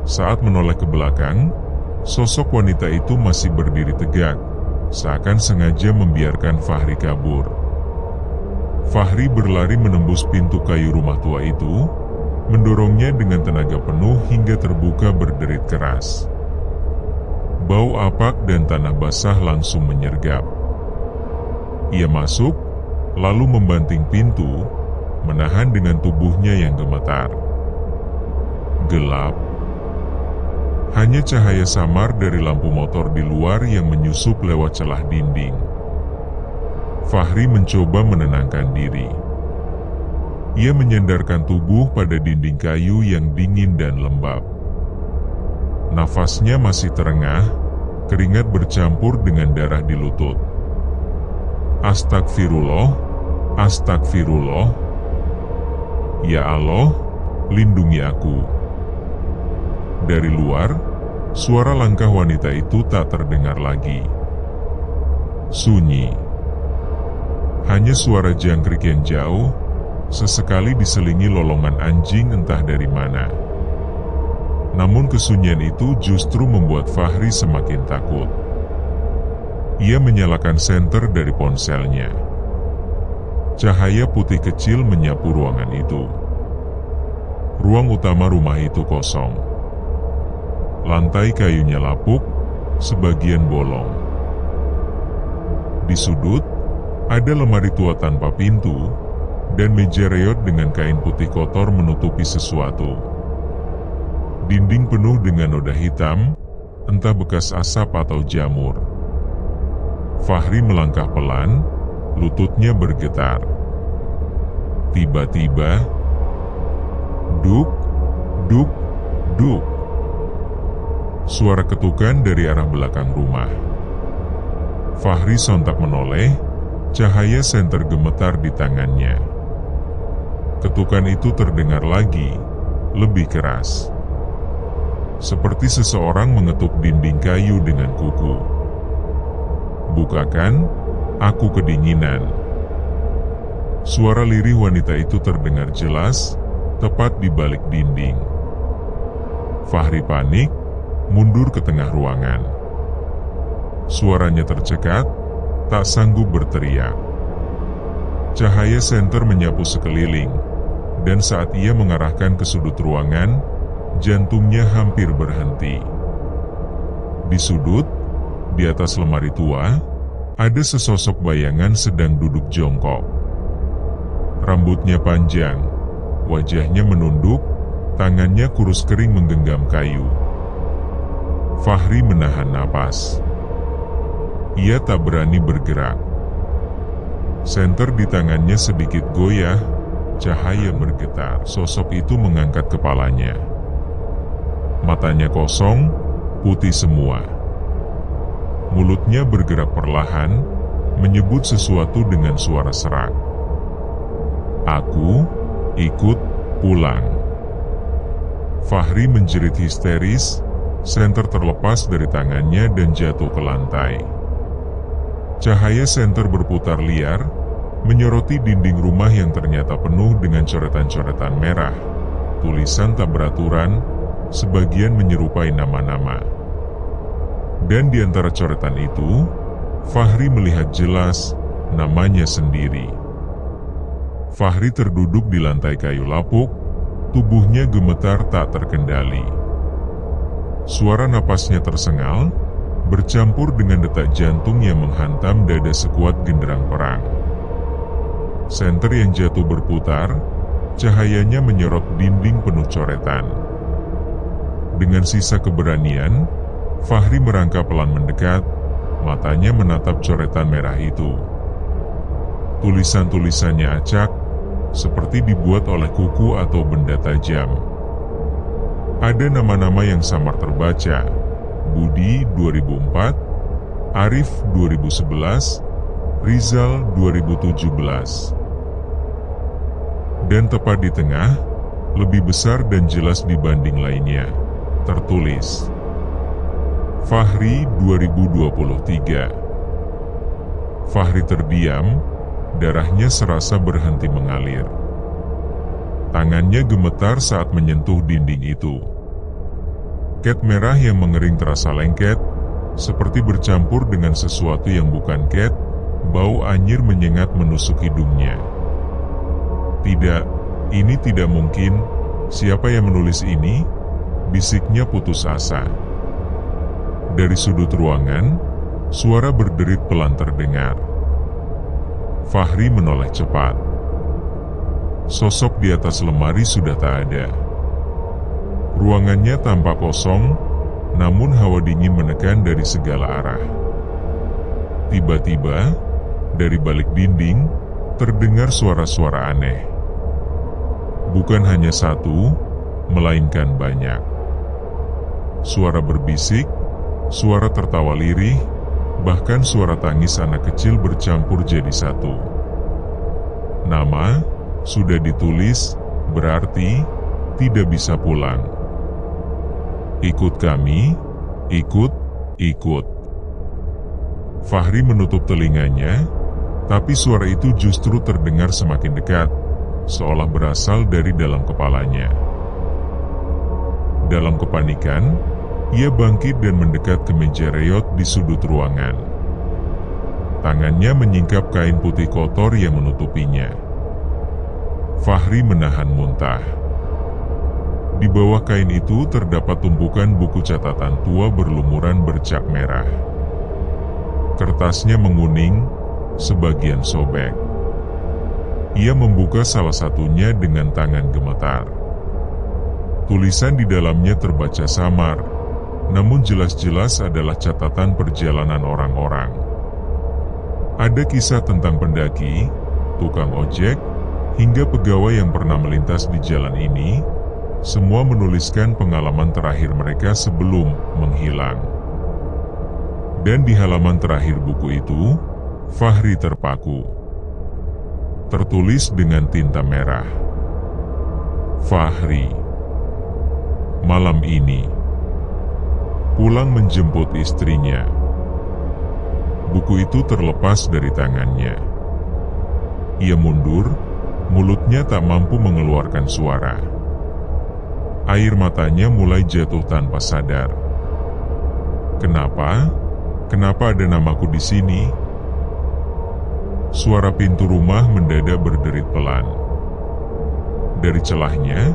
Saat menoleh ke belakang, sosok wanita itu masih berdiri tegak, seakan sengaja membiarkan Fahri kabur. Fahri berlari menembus pintu kayu rumah tua itu, mendorongnya dengan tenaga penuh hingga terbuka berderit keras. Bau apak dan tanah basah langsung menyergap. Ia masuk, lalu membanting pintu, menahan dengan tubuhnya yang gemetar. Gelap. Hanya cahaya samar dari lampu motor di luar yang menyusup lewat celah dinding. Fahri mencoba menenangkan diri. Ia menyandarkan tubuh pada dinding kayu yang dingin dan lembab. Nafasnya masih terengah, keringat bercampur dengan darah di lutut. Astagfirullah, astagfirullah. Ya Allah, lindungi aku. Dari luar, suara langkah wanita itu tak terdengar lagi. Sunyi. Hanya suara jangkrik yang jauh, sesekali diselingi lolongan anjing entah dari mana. Namun kesunyian itu justru membuat Fahri semakin takut. Ia menyalakan senter dari ponselnya. Cahaya putih kecil menyapu ruangan itu. Ruang utama rumah itu kosong. Lantai kayunya lapuk, sebagian bolong. Di sudut, ada lemari tua tanpa pintu, dan meja reot dengan kain putih kotor menutupi sesuatu. Dinding penuh dengan noda hitam, entah bekas asap atau jamur. Fahri melangkah pelan, lututnya bergetar. Tiba-tiba, duk, duk, duk. Suara ketukan dari arah belakang rumah. Fahri sontak menoleh, cahaya senter gemetar di tangannya. Ketukan itu terdengar lagi, lebih keras. Seperti seseorang mengetuk dinding kayu dengan kuku. Bukakan, aku kedinginan. Suara lirih wanita itu terdengar jelas, tepat di balik dinding. Fahri panik, mundur ke tengah ruangan. Suaranya tercekat, tak sanggup berteriak. Cahaya senter menyapu sekeliling, dan saat ia mengarahkan ke sudut ruangan, jantungnya hampir berhenti. Di sudut, di atas lemari tua, ada sesosok bayangan sedang duduk jongkok. Rambutnya panjang, wajahnya menunduk, tangannya kurus kering menggenggam kayu. Fahri menahan napas. Ia tak berani bergerak. Senter di tangannya sedikit goyah, cahaya bergetar. Sosok itu mengangkat kepalanya. Matanya kosong, putih semua. Mulutnya bergerak perlahan, menyebut sesuatu dengan suara serak. Aku ikut pulang. Fahri menjerit histeris, senter terlepas dari tangannya dan jatuh ke lantai. Cahaya senter berputar liar, menyoroti dinding rumah yang ternyata penuh dengan coretan-coretan merah. Tulisan tak beraturan, sebagian menyerupai nama-nama. Dan di antara coretan itu, Fahri melihat jelas namanya sendiri. Fahri terduduk di lantai kayu lapuk, tubuhnya gemetar tak terkendali. Suara napasnya tersengal, bercampur dengan detak jantung yang menghantam dada sekuat genderang perang. Senter yang jatuh berputar, cahayanya menyorot dinding penuh coretan. Dengan sisa keberanian, Fahri merangkak pelan mendekat, matanya menatap coretan merah itu. Tulisan-tulisannya acak, seperti dibuat oleh kuku atau benda tajam. Ada nama-nama yang samar terbaca: Budi 2004, Arif 2011, Rizal 2017. Dan tepat di tengah, lebih besar dan jelas dibanding lainnya, tertulis Fahri 2023. Fahri terdiam, darahnya serasa berhenti mengalir. Tangannya gemetar saat menyentuh dinding itu. Cat merah yang mengering terasa lengket, seperti bercampur dengan sesuatu yang bukan cat. Bau anyir menyengat menusuk hidungnya. Tidak, ini tidak mungkin. Siapa yang menulis ini? Bisiknya putus asa. Dari sudut ruangan, suara berderit pelan terdengar. Fahri menoleh cepat. Sosok di atas lemari sudah tak ada. Ruangannya tampak kosong, namun hawa dingin menekan dari segala arah. Tiba-tiba, dari balik dinding, terdengar suara-suara aneh. Bukan hanya satu, melainkan banyak. Suara berbisik, suara tertawa lirih, bahkan suara tangis anak kecil bercampur jadi satu. Nama sudah ditulis, berarti tidak bisa pulang. Ikut kami, ikut. Fahri menutup telinganya, tapi suara itu justru terdengar semakin dekat, seolah berasal dari dalam kepalanya. Dalam kepanikan, ia bangkit dan mendekat ke meja reot di sudut ruangan. Tangannya menyingkap kain putih kotor yang menutupinya. Fahri menahan muntah. Di bawah kain itu terdapat tumpukan buku catatan tua berlumuran bercak merah. Kertasnya menguning, sebagian sobek. Ia membuka salah satunya dengan tangan gemetar. Tulisan di dalamnya terbaca samar, namun jelas-jelas adalah catatan perjalanan orang-orang. Ada kisah tentang pendaki, tukang ojek, hingga pegawai yang pernah melintas di jalan ini. Semua menuliskan pengalaman terakhir mereka sebelum menghilang. Dan di halaman terakhir buku itu, Fahri terpaku. Tertulis dengan tinta merah. Fahri. Malam ini. Pulang menjemput istrinya. Buku itu terlepas dari tangannya. Ia mundur, mulutnya tak mampu mengeluarkan suara. Air matanya mulai jatuh tanpa sadar. Kenapa? Kenapa ada namaku di sini? suara pintu rumah mendadak berderit pelan. Dari celahnya,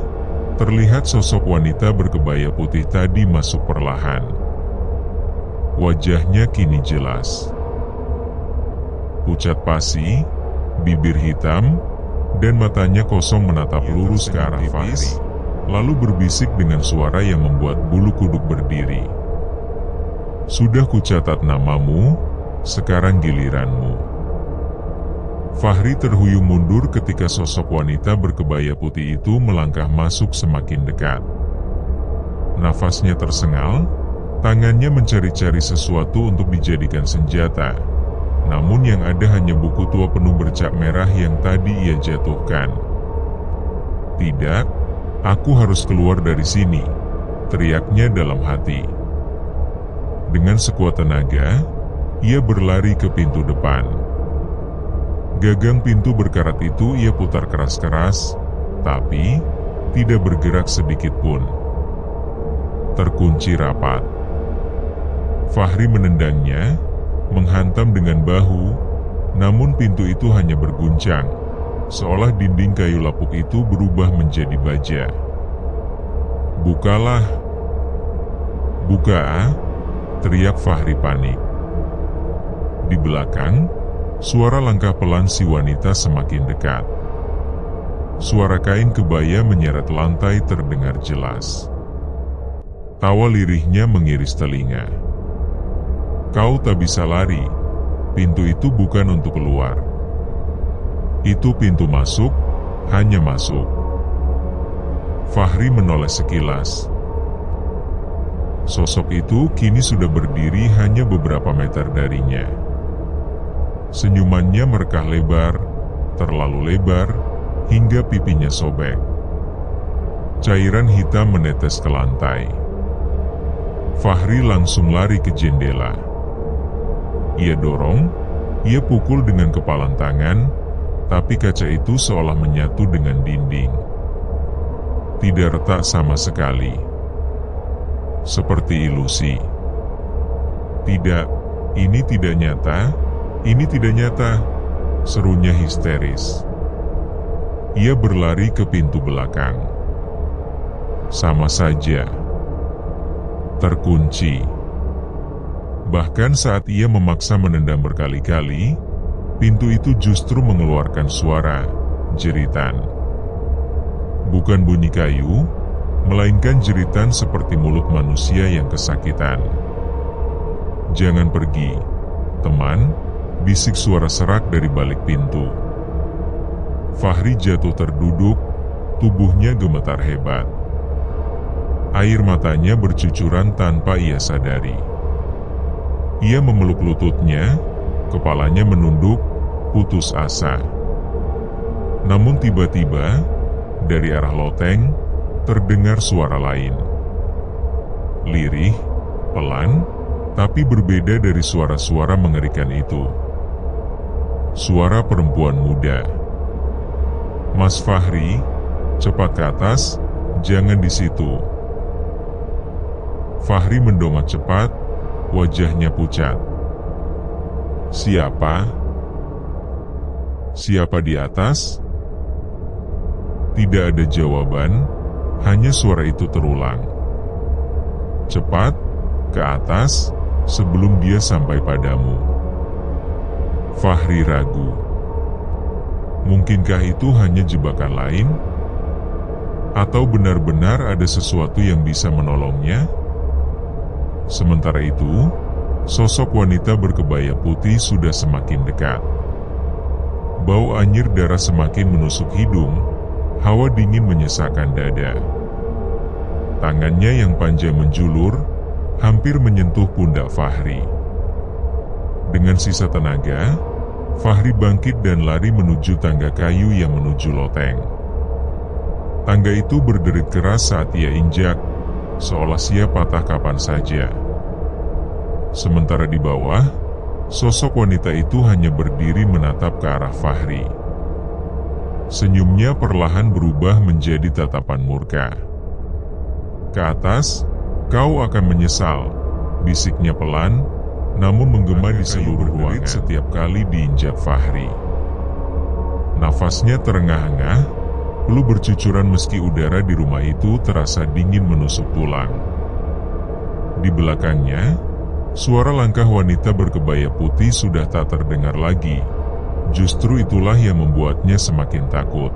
terlihat sosok wanita berkebaya putih tadi masuk perlahan. Wajahnya kini jelas. Pucat pasi, bibir hitam, dan matanya kosong menatap lurus ke arah Fahri, lalu berbisik dengan suara yang membuat bulu kuduk berdiri. "Sudah kucatat namamu, sekarang giliranmu." Fahri terhuyung mundur ketika sosok wanita berkebaya putih itu melangkah masuk semakin dekat. Nafasnya tersengal, tangannya mencari-cari sesuatu untuk dijadikan senjata. Namun yang ada hanya buku tua penuh bercak merah yang tadi ia jatuhkan. "Tidak, aku harus keluar dari sini," teriaknya dalam hati. Dengan sekuat tenaga, ia berlari ke pintu depan. Gagang pintu berkarat itu ia putar keras-keras, tapi tidak bergerak sedikit pun. Terkunci rapat. Fahri menendangnya, menghantam dengan bahu, namun pintu itu hanya berguncang, seolah dinding kayu lapuk itu berubah menjadi baja. "Bukalah! Buka!" teriak Fahri panik. Di belakang, suara langkah pelan si wanita semakin dekat. Suara kain kebaya menyeret lantai terdengar jelas. Tawa lirihnya mengiris telinga. "Kau tak bisa lari. Pintu itu bukan untuk keluar. Itu pintu masuk, hanya masuk." Fahri menoleh sekilas. Sosok itu kini sudah berdiri hanya beberapa meter darinya. Senyumannya merekah lebar, terlalu lebar, hingga pipinya sobek. Cairan hitam menetes ke lantai. Fahri langsung lari ke jendela. Ia dorong, ia pukul dengan kepalan tangan, tapi kaca itu seolah menyatu dengan dinding. Tidak retak sama sekali. Seperti ilusi. "Tidak, ini tidak nyata, ini tidak nyata," serunya histeris. Ia berlari ke pintu belakang. Sama saja. Terkunci. Bahkan saat ia memaksa menendang berkali-kali, pintu itu justru mengeluarkan suara, jeritan. Bukan bunyi kayu, melainkan jeritan seperti mulut manusia yang kesakitan. "Jangan pergi, teman," bisik suara serak dari balik pintu. Fahri jatuh terduduk, tubuhnya gemetar hebat. Air matanya bercucuran tanpa ia sadari. Ia memeluk lututnya, kepalanya menunduk, putus asa. Namun tiba-tiba, dari arah loteng, terdengar suara lain. Lirih, pelan, tapi berbeda dari suara-suara mengerikan itu. Suara perempuan muda. "Mas Fahri, cepat ke atas, jangan di situ." Fahri mendongak cepat, wajahnya pucat. "Siapa? Siapa di atas?" Tidak ada jawaban, hanya suara itu terulang. "Cepat, ke atas, sebelum dia sampai padamu." Fahri ragu. Mungkinkah itu hanya jebakan lain? Atau benar-benar ada sesuatu yang bisa menolongnya? Sementara itu, sosok wanita berkebaya putih sudah semakin dekat. Bau anyir darah semakin menusuk hidung, hawa dingin menyesakkan dada. Tangannya yang panjang menjulur, hampir menyentuh pundak Fahri. Dengan sisa tenaga, Fahri bangkit dan lari menuju tangga kayu yang menuju loteng. Tangga itu berderit keras saat ia injak, seolah siap patah kapan saja. Sementara di bawah, sosok wanita itu hanya berdiri menatap ke arah Fahri. Senyumnya perlahan berubah menjadi tatapan murka. "Ke atas, kau akan menyesal," bisiknya pelan, namun menggema di seluruh ruangan setiap kali diinjak Fahri. Nafasnya terengah-engah, flu bercucuran meski udara di rumah itu terasa dingin menusuk tulang. Di belakangnya, suara langkah wanita berkebaya putih sudah tak terdengar lagi. Justru itulah yang membuatnya semakin takut.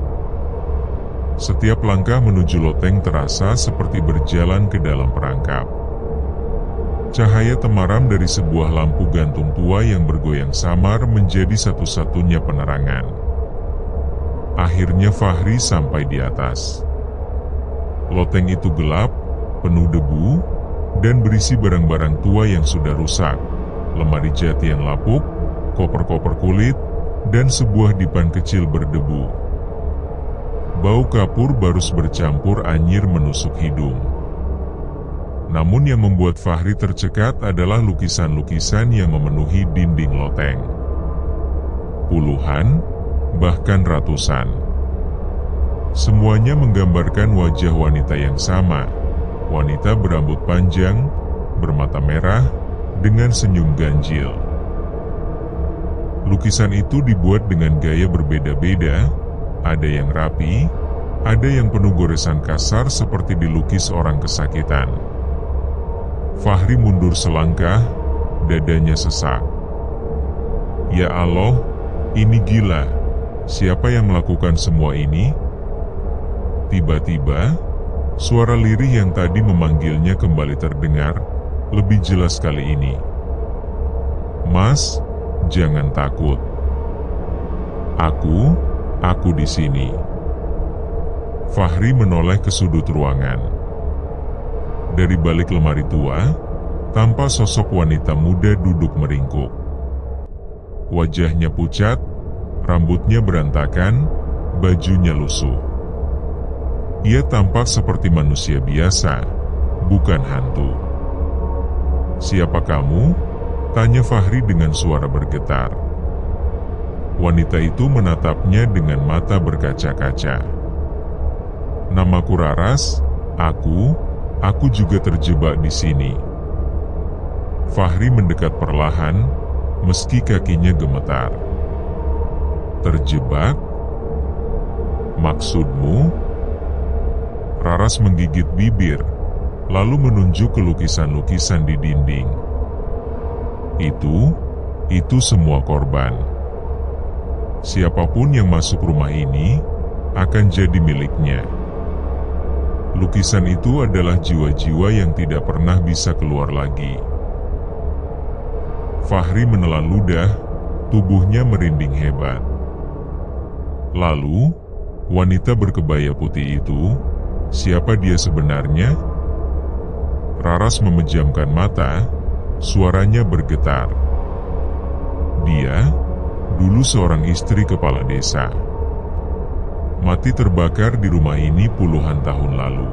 Setiap langkah menuju loteng terasa seperti berjalan ke dalam perangkap. Cahaya temaram dari sebuah lampu gantung tua yang bergoyang samar menjadi satu-satunya penerangan. Akhirnya Fahri sampai di atas. Loteng itu gelap, penuh debu, dan berisi barang-barang tua yang sudah rusak, lemari jati yang lapuk, koper-koper kulit, dan sebuah dipan kecil berdebu. Bau kapur barus bercampur anyir menusuk hidung. Namun yang membuat Fahri tercekat adalah lukisan-lukisan yang memenuhi dinding loteng. Puluhan, bahkan ratusan. Semuanya menggambarkan wajah wanita yang sama. Wanita berambut panjang, bermata merah, dengan senyum ganjil. Lukisan itu dibuat dengan gaya berbeda-beda, ada yang rapi, ada yang penuh goresan kasar seperti dilukis orang kesakitan. Fahri mundur selangkah, dadanya sesak. Ya Allah, ini gila. Siapa yang melakukan semua ini? Tiba-tiba, suara lirih yang tadi memanggilnya kembali terdengar, lebih jelas kali ini. Mas, jangan takut. Aku di sini. Fahri menoleh ke sudut ruangan. Dari balik lemari tua, tampak sosok wanita muda duduk meringkuk. Wajahnya pucat, rambutnya berantakan, bajunya lusuh. Ia tampak seperti manusia biasa, bukan hantu. "Siapa kamu?" tanya Fahri dengan suara bergetar. Wanita itu menatapnya dengan mata berkaca-kaca. "Namaku Raras, aku juga terjebak di sini." Fahri mendekat perlahan, meski kakinya gemetar. "Terjebak? Maksudmu?" Raras menggigit bibir, lalu menunjuk ke lukisan-lukisan di dinding. Itu semua korban. Siapapun yang masuk rumah ini akan jadi miliknya. Lukisan itu adalah jiwa-jiwa yang tidak pernah bisa keluar lagi. Fahri menelan ludah, tubuhnya merinding hebat. Lalu, wanita berkebaya putih itu, siapa dia sebenarnya? Raras memejamkan mata, suaranya bergetar. Dia dulu seorang istri kepala desa. Mati terbakar di rumah ini puluhan tahun lalu.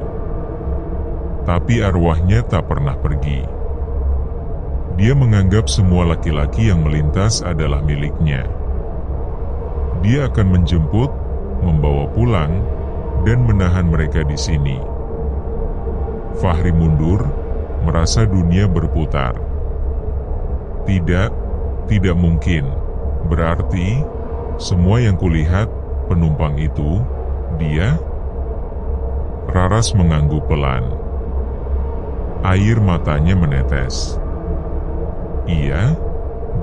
Tapi arwahnya tak pernah pergi. Dia menganggap semua laki-laki yang melintas adalah miliknya. Dia akan menjemput, membawa pulang, dan menahan mereka di sini. Fahri mundur, merasa dunia berputar. Tidak mungkin. Berarti, semua yang kulihat, penumpang itu, dia? Raras mengangguk pelan. Air matanya menetes. Iya,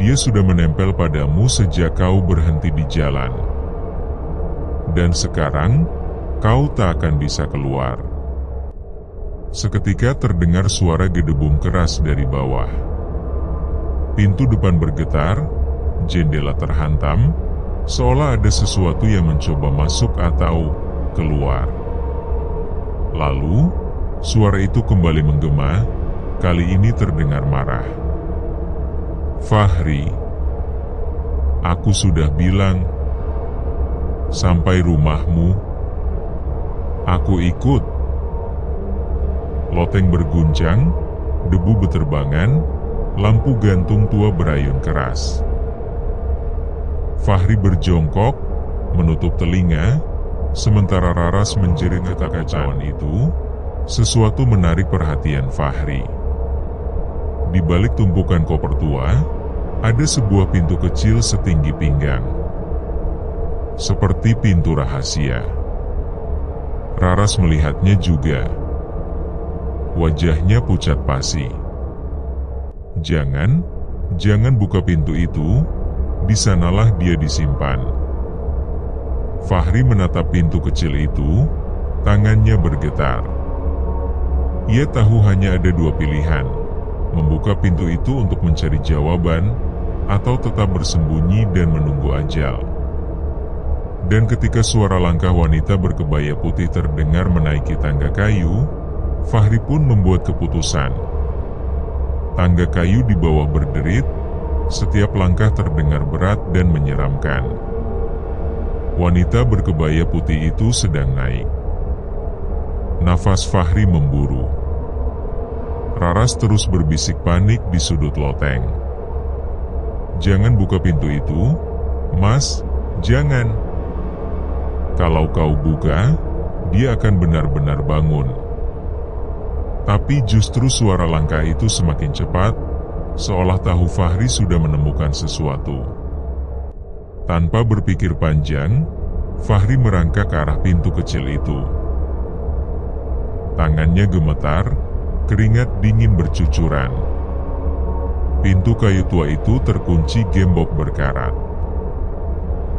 dia sudah menempel padamu sejak kau berhenti di jalan. Dan sekarang, kau tak akan bisa keluar. Seketika terdengar suara gedebum keras dari bawah. Pintu depan bergetar, jendela terhantam, seolah ada sesuatu yang mencoba masuk atau keluar. Lalu, suara itu kembali menggema, kali ini terdengar marah. Fahri, aku sudah bilang, sampai rumahmu, aku ikut. Loteng berguncang, debu beterbangan, lampu gantung tua berayun keras. Fahri berjongkok, menutup telinga, sementara Raras menjerit kekacauan itu. Sesuatu menarik perhatian Fahri. Di balik tumpukan koper tua, ada sebuah pintu kecil setinggi pinggang. seperti pintu rahasia. Raras melihatnya juga. Wajahnya pucat pasi. Jangan buka pintu itu, di sanalah dia disimpan. Fahri menatap pintu kecil itu, tangannya bergetar. Ia tahu hanya ada dua pilihan, membuka pintu itu untuk mencari jawaban, atau tetap bersembunyi dan menunggu ajal. Dan ketika suara langkah wanita berkebaya putih terdengar menaiki tangga kayu, Fahri pun membuat keputusan. Tangga kayu di bawah berderit, setiap langkah terdengar berat dan menyeramkan. Wanita berkebaya putih itu sedang naik. Nafas Fahri memburu. Raras terus berbisik panik di sudut loteng. "Jangan buka pintu itu, Mas, jangan. Kalau kau buka, dia akan benar-benar bangun." Tapi justru suara langkah itu semakin cepat, seolah tahu Fahri sudah menemukan sesuatu. Tanpa berpikir panjang, Fahri merangkak ke arah pintu kecil itu. Tangannya gemetar, keringat dingin bercucuran. Pintu kayu tua itu terkunci gembok berkarat.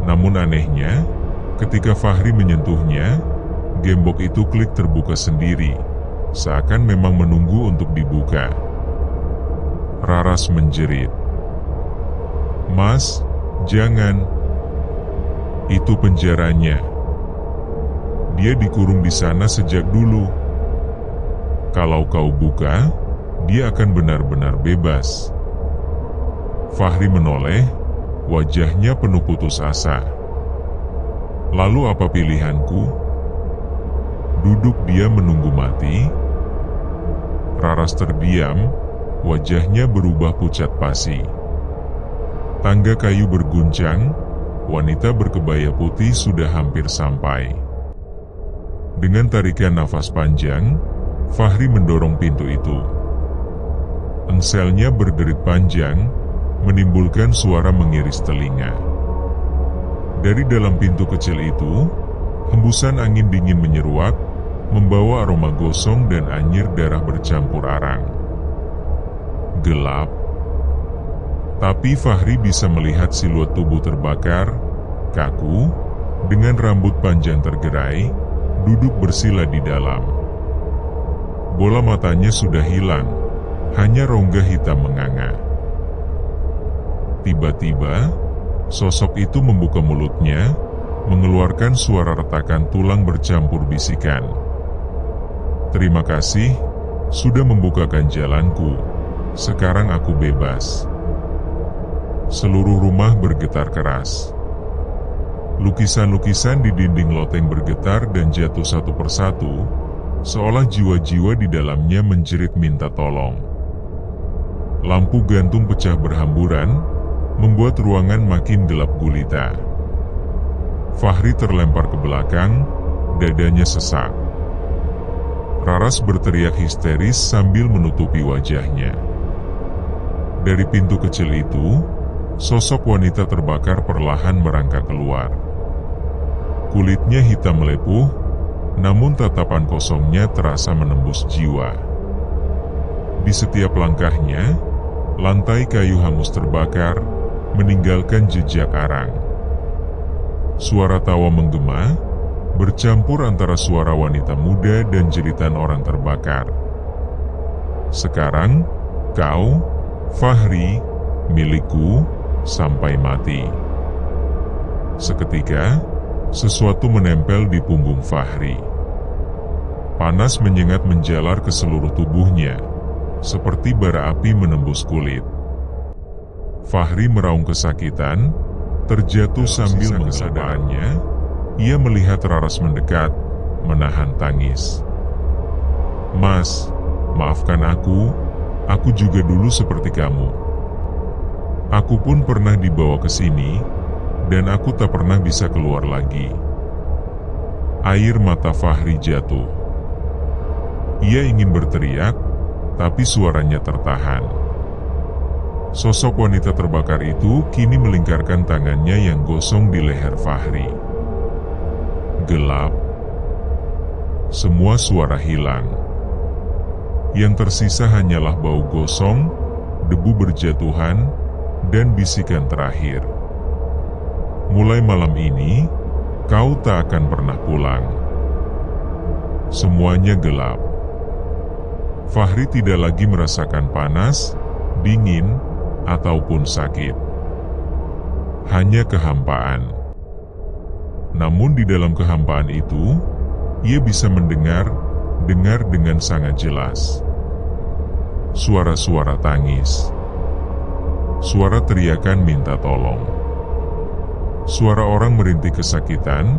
Namun anehnya, ketika Fahri menyentuhnya, gembok itu klik terbuka sendiri, seakan memang menunggu untuk dibuka. Raras menjerit, "Mas, jangan. Itu penjaranya. Dia dikurung di sana sejak dulu. Kalau kau buka, dia akan benar-benar bebas." Fahri menoleh, wajahnya penuh putus asa. "Lalu apa pilihanku? Duduk diam menunggu mati?" Raras terdiam, wajahnya berubah pucat pasi. Tangga kayu berguncang, wanita berkebaya putih sudah hampir sampai. Dengan tarikan nafas panjang, Fahri mendorong pintu itu. Engselnya berderit panjang, menimbulkan suara mengiris telinga. Dari dalam pintu kecil itu, hembusan angin dingin menyeruak, membawa aroma gosong dan anyir darah bercampur arang. Gelap. Tapi Fahri bisa melihat siluet tubuh terbakar, kaku, dengan rambut panjang tergerai, duduk bersila di dalam. Bola matanya sudah hilang, hanya rongga hitam menganga. Tiba-tiba, sosok itu membuka mulutnya, mengeluarkan suara retakan tulang bercampur bisikan. "Terima kasih, sudah membukakan jalanku. Sekarang aku bebas." Seluruh rumah bergetar keras. Lukisan-lukisan di dinding loteng bergetar dan jatuh satu persatu, seolah jiwa-jiwa di dalamnya menjerit minta tolong. Lampu gantung pecah berhamburan, membuat ruangan makin gelap gulita. Fahri terlempar ke belakang, dadanya sesak. Raras berteriak histeris sambil menutupi wajahnya. Dari pintu kecil itu, sosok wanita terbakar perlahan merangkak keluar. Kulitnya hitam melepuh, namun tatapan kosongnya terasa menembus jiwa. Di setiap langkahnya, lantai kayu hangus terbakar, meninggalkan jejak arang. Suara tawa menggema, bercampur antara suara wanita muda dan jeritan orang terbakar. "Sekarang, kau, Fahri, milikku, sampai mati." Seketika, sesuatu menempel di punggung Fahri. Panas menyengat menjalar ke seluruh tubuhnya, seperti bara api menembus kulit. Fahri meraung kesakitan, terjatuh sambil kesadarannya. Ia melihat Raras mendekat, menahan tangis. "Mas, maafkan aku juga dulu seperti kamu. Aku pun pernah dibawa ke sini, dan aku tak pernah bisa keluar lagi." Air mata Fahri jatuh. Ia ingin berteriak, tapi suaranya tertahan. Sosok wanita terbakar itu kini melingkarkan tangannya yang gosong di leher Fahri. Gelap. Semua suara hilang. Yang tersisa hanyalah bau gosong, debu berjatuhan, dan bisikan terakhir. Mulai malam ini, kau tak akan pernah pulang. Semuanya gelap. Fahri tidak lagi merasakan panas, dingin, ataupun sakit. Hanya kehampaan. Namun di dalam kehampaan itu, ia bisa dengar dengan sangat jelas. Suara-suara tangis. Suara teriakan minta tolong. Suara orang merintih kesakitan,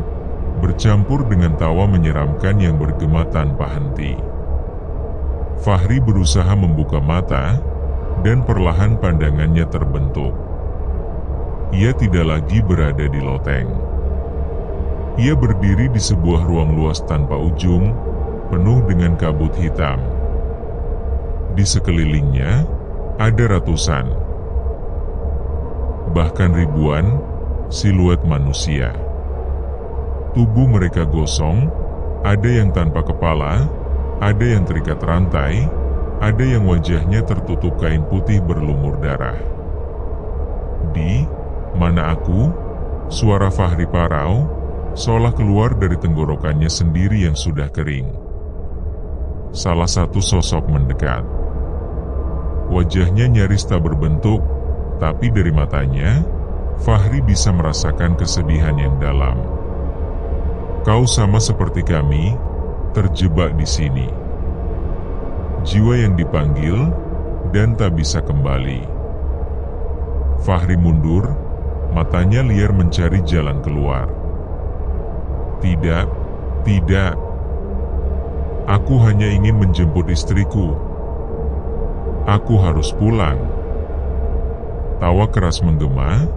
bercampur dengan tawa menyeramkan yang bergema tanpa henti. Fahri berusaha membuka mata, dan perlahan pandangannya terbentuk. Ia tidak lagi berada di loteng. Ia berdiri di sebuah ruang luas tanpa ujung, penuh dengan kabut hitam. Di sekelilingnya, ada ratusan, bahkan ribuan, siluet manusia. Tubuh mereka gosong, ada yang tanpa kepala, ada yang terikat rantai, ada yang wajahnya tertutup kain putih berlumur darah. Di mana aku? Suara Fahri parau, seolah keluar dari tenggorokannya sendiri yang sudah kering. Salah satu sosok mendekat. Wajahnya nyaris tak berbentuk, tapi dari matanya, Fahri bisa merasakan kesedihan yang dalam. Kau sama seperti kami, terjebak di sini. Jiwa yang dipanggil, dan tak bisa kembali. Fahri mundur, matanya liar mencari jalan keluar. Tidak, tidak. Aku hanya ingin menjemput istriku. Aku harus pulang. Tawa keras menggema,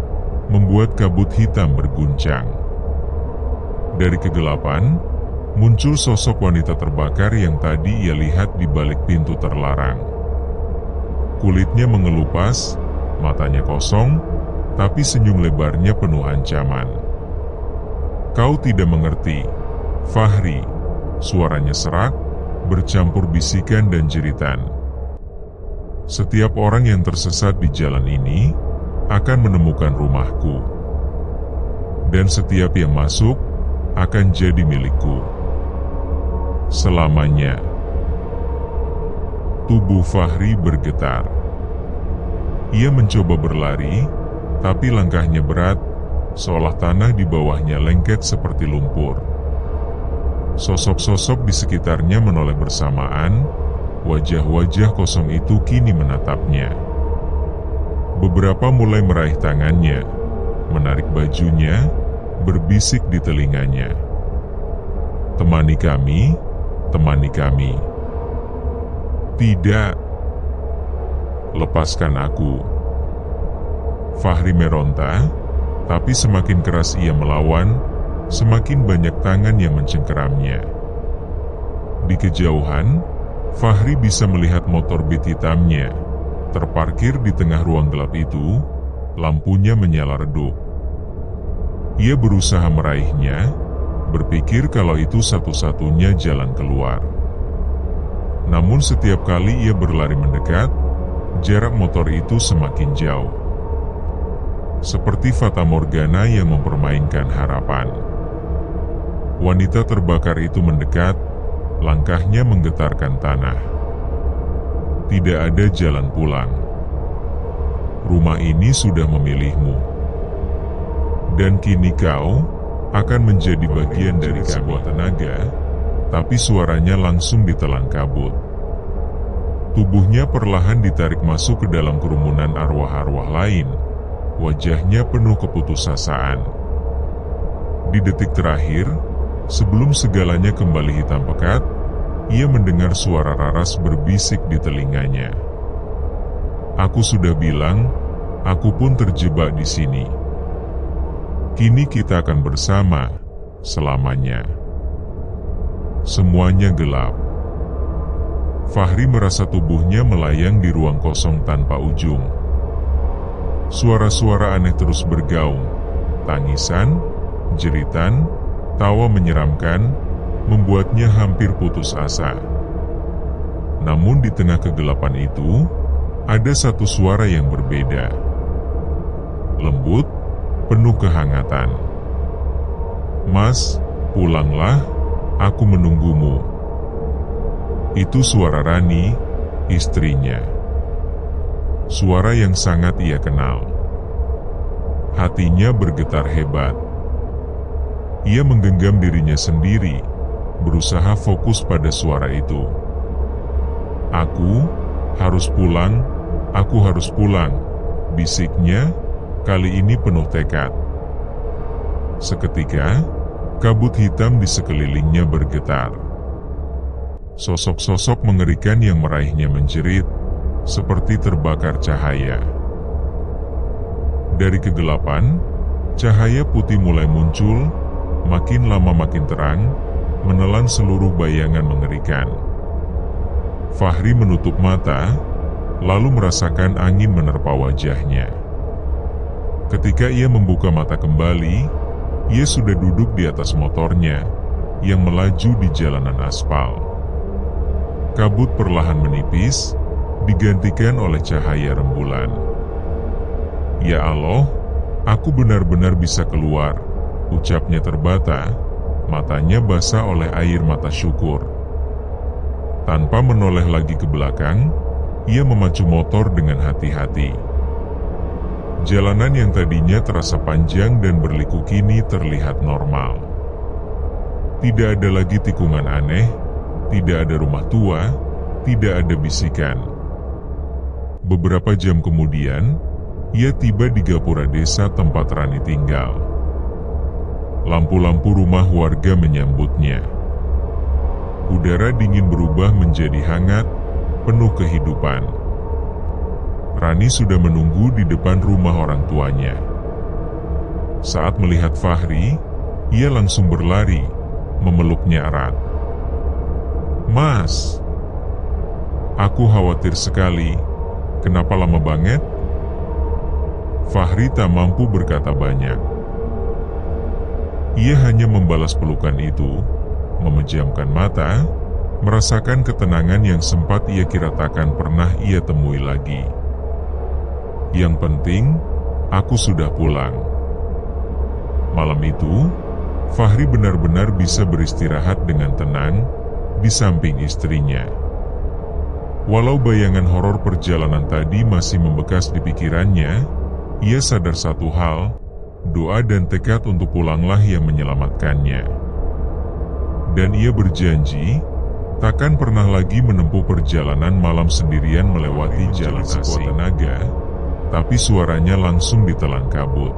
membuat kabut hitam berguncang. Dari kegelapan, muncul sosok wanita terbakar yang tadi ia lihat di balik pintu terlarang. Kulitnya mengelupas, matanya kosong, tapi senyum lebarnya penuh ancaman. Kau tidak mengerti, Fahri. Suaranya serak, bercampur bisikan dan jeritan. Setiap orang yang tersesat di jalan ini akan menemukan rumahku. Dan setiap yang masuk akan jadi milikku. Selamanya. Tubuh Fahri bergetar. Ia mencoba berlari, tapi langkahnya berat, seolah tanah di bawahnya lengket seperti lumpur. Sosok-sosok di sekitarnya menoleh bersamaan, wajah-wajah kosong itu kini menatapnya. Beberapa mulai meraih tangannya, menarik bajunya, berbisik di telinganya. Temani kami, temani kami. Tidak. Lepaskan aku. Fahri meronta, tapi semakin keras ia melawan, semakin banyak tangan yang mencengkeramnya. Di kejauhan, Fahri bisa melihat motor Beat hitamnya, terparkir di tengah ruang gelap itu, lampunya menyala redup. Ia berusaha meraihnya, berpikir kalau itu satu-satunya jalan keluar. Namun setiap kali ia berlari mendekat, jarak motor itu semakin jauh. Seperti fata morgana yang mempermainkan harapan. Wanita terbakar itu mendekat, langkahnya menggetarkan tanah. Tidak ada jalan pulang. Rumah ini sudah memilihmu. Dan kini kau akan menjadi bagian dari sebuah tenaga, tapi suaranya langsung ditelan kabut. Tubuhnya perlahan ditarik masuk ke dalam kerumunan arwah-arwah lain, wajahnya penuh keputusasaan. Di detik terakhir, sebelum segalanya kembali hitam pekat, ia mendengar suara Raras berbisik di telinganya. Aku sudah bilang, aku pun terjebak di sini. Kini kita akan bersama, selamanya. Semuanya gelap. Fahri merasa tubuhnya melayang di ruang kosong tanpa ujung. Suara-suara aneh terus bergaung, tangisan, jeritan, Tawa menyeramkan, membuatnya hampir putus asa. Namun di tengah kegelapan itu, ada satu suara yang berbeda. Lembut, penuh kehangatan. "Mas, pulanglah, aku menunggumu." Itu suara Rani, istrinya. Suara yang sangat ia kenal. Hatinya bergetar hebat. Ia menggenggam dirinya sendiri, berusaha fokus pada suara itu. "Aku harus pulang, aku harus pulang," bisiknya, kali ini penuh tekad. Seketika, kabut hitam di sekelilingnya bergetar. Sosok-sosok mengerikan yang meraihnya menjerit, seperti terbakar cahaya. Dari kegelapan, cahaya putih mulai muncul, makin lama makin terang, menelan seluruh bayangan mengerikan. Fahri menutup mata, lalu merasakan angin menerpa wajahnya. Ketika ia membuka mata kembali, ia sudah duduk di atas motornya, yang melaju di jalanan aspal. Kabut perlahan menipis, digantikan oleh cahaya rembulan. "Ya Allah, aku benar-benar bisa keluar," ucapnya terbata, matanya basah oleh air mata syukur. Tanpa menoleh lagi ke belakang, ia memacu motor dengan hati-hati. Jalanan yang tadinya terasa panjang dan berliku kini terlihat normal. Tidak ada lagi tikungan aneh, tidak ada rumah tua, tidak ada bisikan. Beberapa jam kemudian, ia tiba di gapura desa tempat Rani tinggal. Lampu-lampu rumah warga menyambutnya. Udara dingin berubah menjadi hangat, penuh kehidupan. Rani sudah menunggu di depan rumah orang tuanya. Saat melihat Fahri, ia langsung berlari, memeluknya erat. "Mas, aku khawatir sekali. Kenapa lama banget?" Fahri tak mampu berkata banyak. Ia hanya membalas pelukan itu, memejamkan mata, merasakan ketenangan yang sempat ia kira takkan pernah ia temui lagi. "Yang penting, aku sudah pulang." Malam itu, Fahri benar-benar bisa beristirahat dengan tenang di samping istrinya. Walau bayangan horor perjalanan tadi masih membekas di pikirannya, ia sadar satu hal, doa dan tekad untuk pulanglah yang menyelamatkannya. Dan ia berjanji, takkan pernah lagi menempuh perjalanan malam sendirian melewati jalan sekuat tenaga, tapi suaranya langsung ditelan kabut.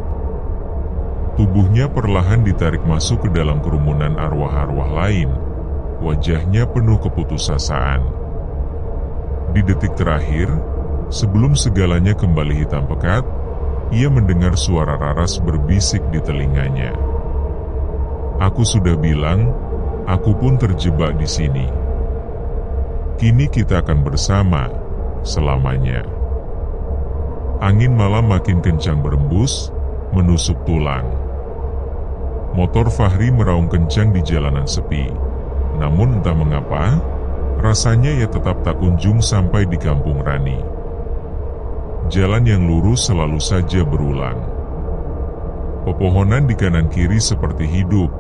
Tubuhnya perlahan ditarik masuk ke dalam kerumunan arwah-arwah lain, wajahnya penuh keputusasaan. Di detik terakhir, sebelum segalanya kembali hitam pekat, ia mendengar suara Raras berbisik di telinganya. "Aku sudah bilang, aku pun terjebak di sini. Kini kita akan bersama selamanya." Angin malam makin kencang berembus, menusuk tulang. Motor Fahri meraung kencang di jalanan sepi. Namun entah mengapa, rasanya ia tetap tak kunjung sampai di kampung Rani. Jalan yang lurus selalu saja berulang. Pepohonan di kanan kiri seperti hidup,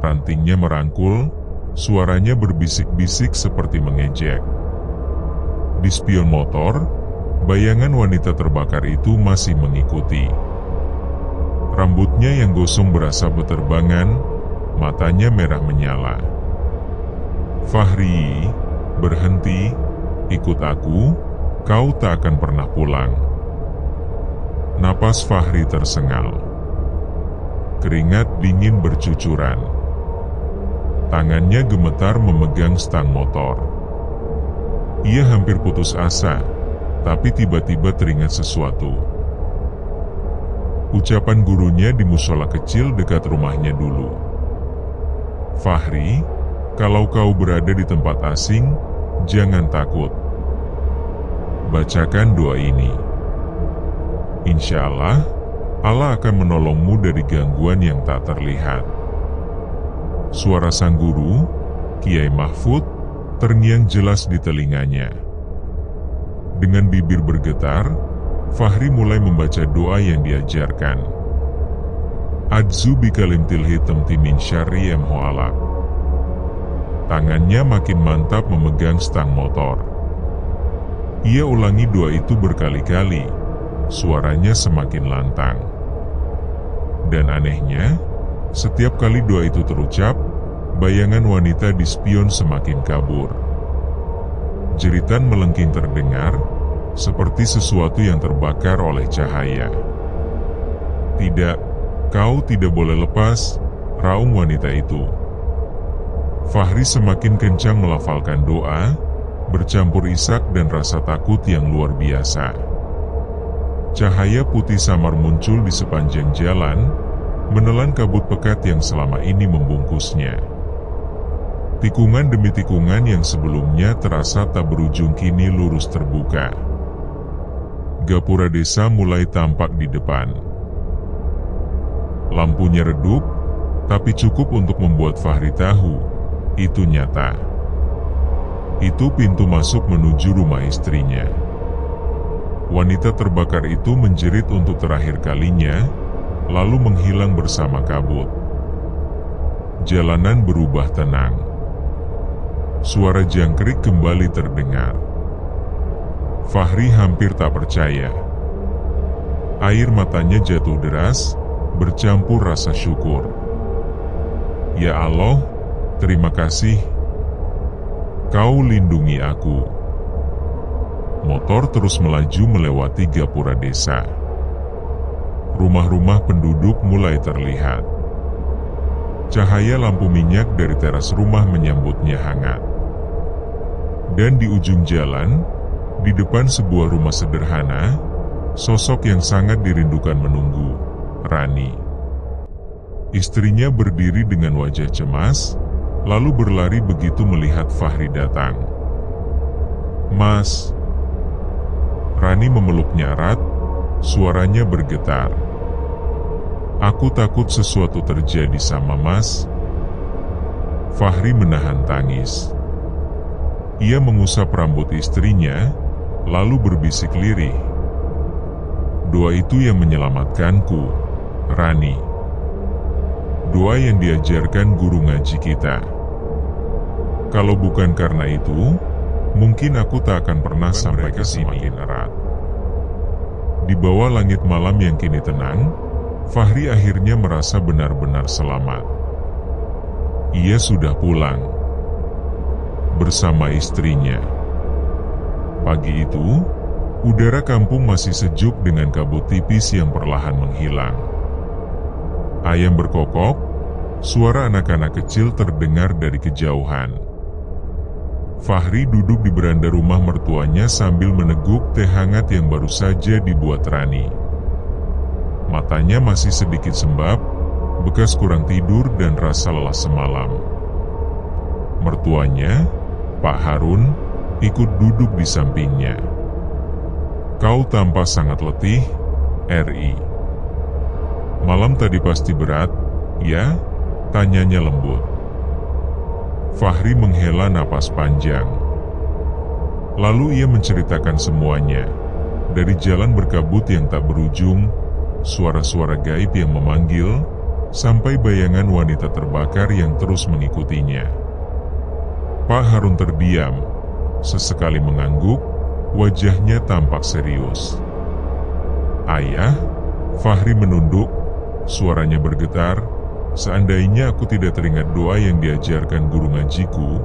rantingnya merangkul, suaranya berbisik-bisik seperti mengejek. Di spion motor, bayangan wanita terbakar itu masih mengikuti. Rambutnya yang gosong berasa beterbangan, matanya merah menyala. "Fahri, berhenti, ikut aku, kau tak akan pernah pulang." Napas Fahri tersengal. Keringat dingin bercucuran. Tangannya gemetar memegang stang motor. Ia hampir putus asa, tapi tiba-tiba teringat sesuatu. Ucapan gurunya di musola kecil dekat rumahnya dulu. "Fahri, kalau kau berada di tempat asing, jangan takut. Bacakan doa ini. Insya Allah, Allah akan menolongmu dari gangguan yang tak terlihat." Suara sang guru, Kiai Mahfud, terngiang jelas di telinganya. Dengan bibir bergetar, Fahri mulai membaca doa yang diajarkan. Adzu bikalimtil hitam timin syari emhoalak. Tangannya makin mantap memegang stang motor. Ia ulangi doa itu berkali-kali, suaranya semakin lantang. Dan anehnya, setiap kali doa itu terucap, bayangan wanita di spion semakin kabur. Jeritan melengking terdengar, seperti sesuatu yang terbakar oleh cahaya. "Tidak, kau tidak boleh lepas," raung wanita itu. Fahri semakin kencang melafalkan doa, bercampur isak dan rasa takut yang luar biasa. Cahaya putih samar muncul di sepanjang jalan, menelan kabut pekat yang selama ini membungkusnya. Tikungan demi tikungan yang sebelumnya terasa tak berujung kini lurus terbuka. Gapura desa mulai tampak di depan. Lampunya redup, tapi cukup untuk membuat Fahri tahu, itu nyata. Itu pintu masuk menuju rumah istrinya. Wanita terbakar itu menjerit untuk terakhir kalinya, lalu menghilang bersama kabut. Jalanan berubah tenang. Suara jangkrik kembali terdengar. Fahri hampir tak percaya. Air matanya jatuh deras, bercampur rasa syukur. "Ya Allah, terima kasih. Kau lindungi aku." Motor terus melaju melewati gapura desa. Rumah-rumah penduduk mulai terlihat. Cahaya lampu minyak dari teras rumah menyambutnya hangat. Dan di ujung jalan, di depan sebuah rumah sederhana, sosok yang sangat dirindukan menunggu, Rani. Istrinya berdiri dengan wajah cemas, lalu berlari begitu melihat Fahri datang. "Mas." Rani memeluknya erat, suaranya bergetar. "Aku takut sesuatu terjadi sama Mas." Fahri menahan tangis. Ia mengusap rambut istrinya, lalu berbisik lirih, "Doa itu yang menyelamatkanku, Rani. Doa yang diajarkan guru ngaji kita. Kalau bukan karena itu, mungkin aku tak akan pernah sampai ke sini." Erat. Di bawah langit malam yang kini tenang, Fahri akhirnya merasa benar-benar selamat. Ia sudah pulang bersama istrinya. Pagi itu, udara kampung masih sejuk dengan kabut tipis yang perlahan menghilang. Ayam berkokok, suara anak-anak kecil terdengar dari kejauhan. Fahri duduk di beranda rumah mertuanya sambil meneguk teh hangat yang baru saja dibuat Rani. Matanya masih sedikit sembab, bekas kurang tidur dan rasa lelah semalam. Mertuanya, Pak Harun, ikut duduk di sampingnya. "Kau tampak sangat letih, Ri. Malam tadi pasti berat, ya?" tanyanya lembut. Fahri menghela napas panjang. Lalu ia menceritakan semuanya, dari jalan berkabut yang tak berujung, suara-suara gaib yang memanggil, sampai bayangan wanita terbakar yang terus mengikutinya. Pak Harun terdiam, sesekali mengangguk, wajahnya tampak serius. "Ayah?" Fahri menunduk, suaranya bergetar, "Seandainya aku tidak teringat doa yang diajarkan guru ngajiku,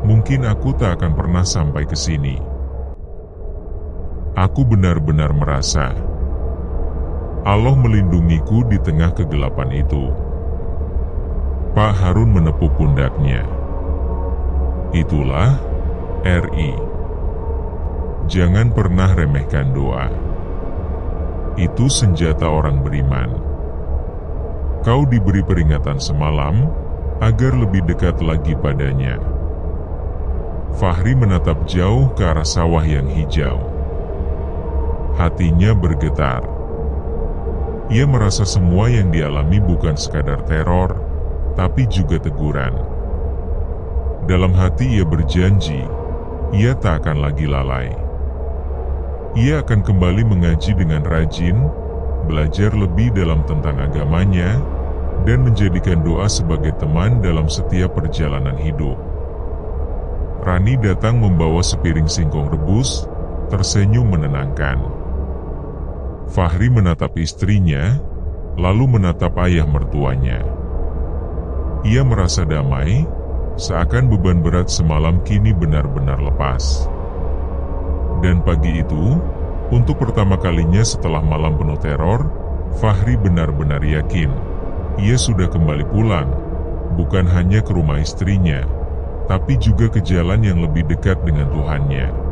mungkin aku tak akan pernah sampai ke sini. Aku benar-benar merasa Allah melindungiku di tengah kegelapan itu." Pak Harun menepuk pundaknya. "Itulah Ri. Jangan pernah remehkan doa. Itu senjata orang beriman. Kau diberi peringatan semalam agar lebih dekat lagi padanya." Fahri menatap jauh ke arah sawah yang hijau. Hatinya bergetar. Ia merasa semua yang dialami bukan sekadar teror, tapi juga teguran. Dalam hati ia berjanji, ia tak akan lagi lalai. Ia akan kembali mengaji dengan rajin, belajar lebih dalam tentang agamanya, dan menjadikan doa sebagai teman dalam setiap perjalanan hidup. Rani datang membawa sepiring singkong rebus, tersenyum menenangkan. Fahri menatap istrinya, lalu menatap ayah mertuanya. Ia merasa damai, seakan beban berat semalam kini benar-benar lepas. Dan pagi itu, untuk pertama kalinya setelah malam penuh teror, Fahri benar-benar yakin ia sudah kembali pulang, bukan hanya ke rumah istrinya, tapi juga ke jalan yang lebih dekat dengan Tuhannya.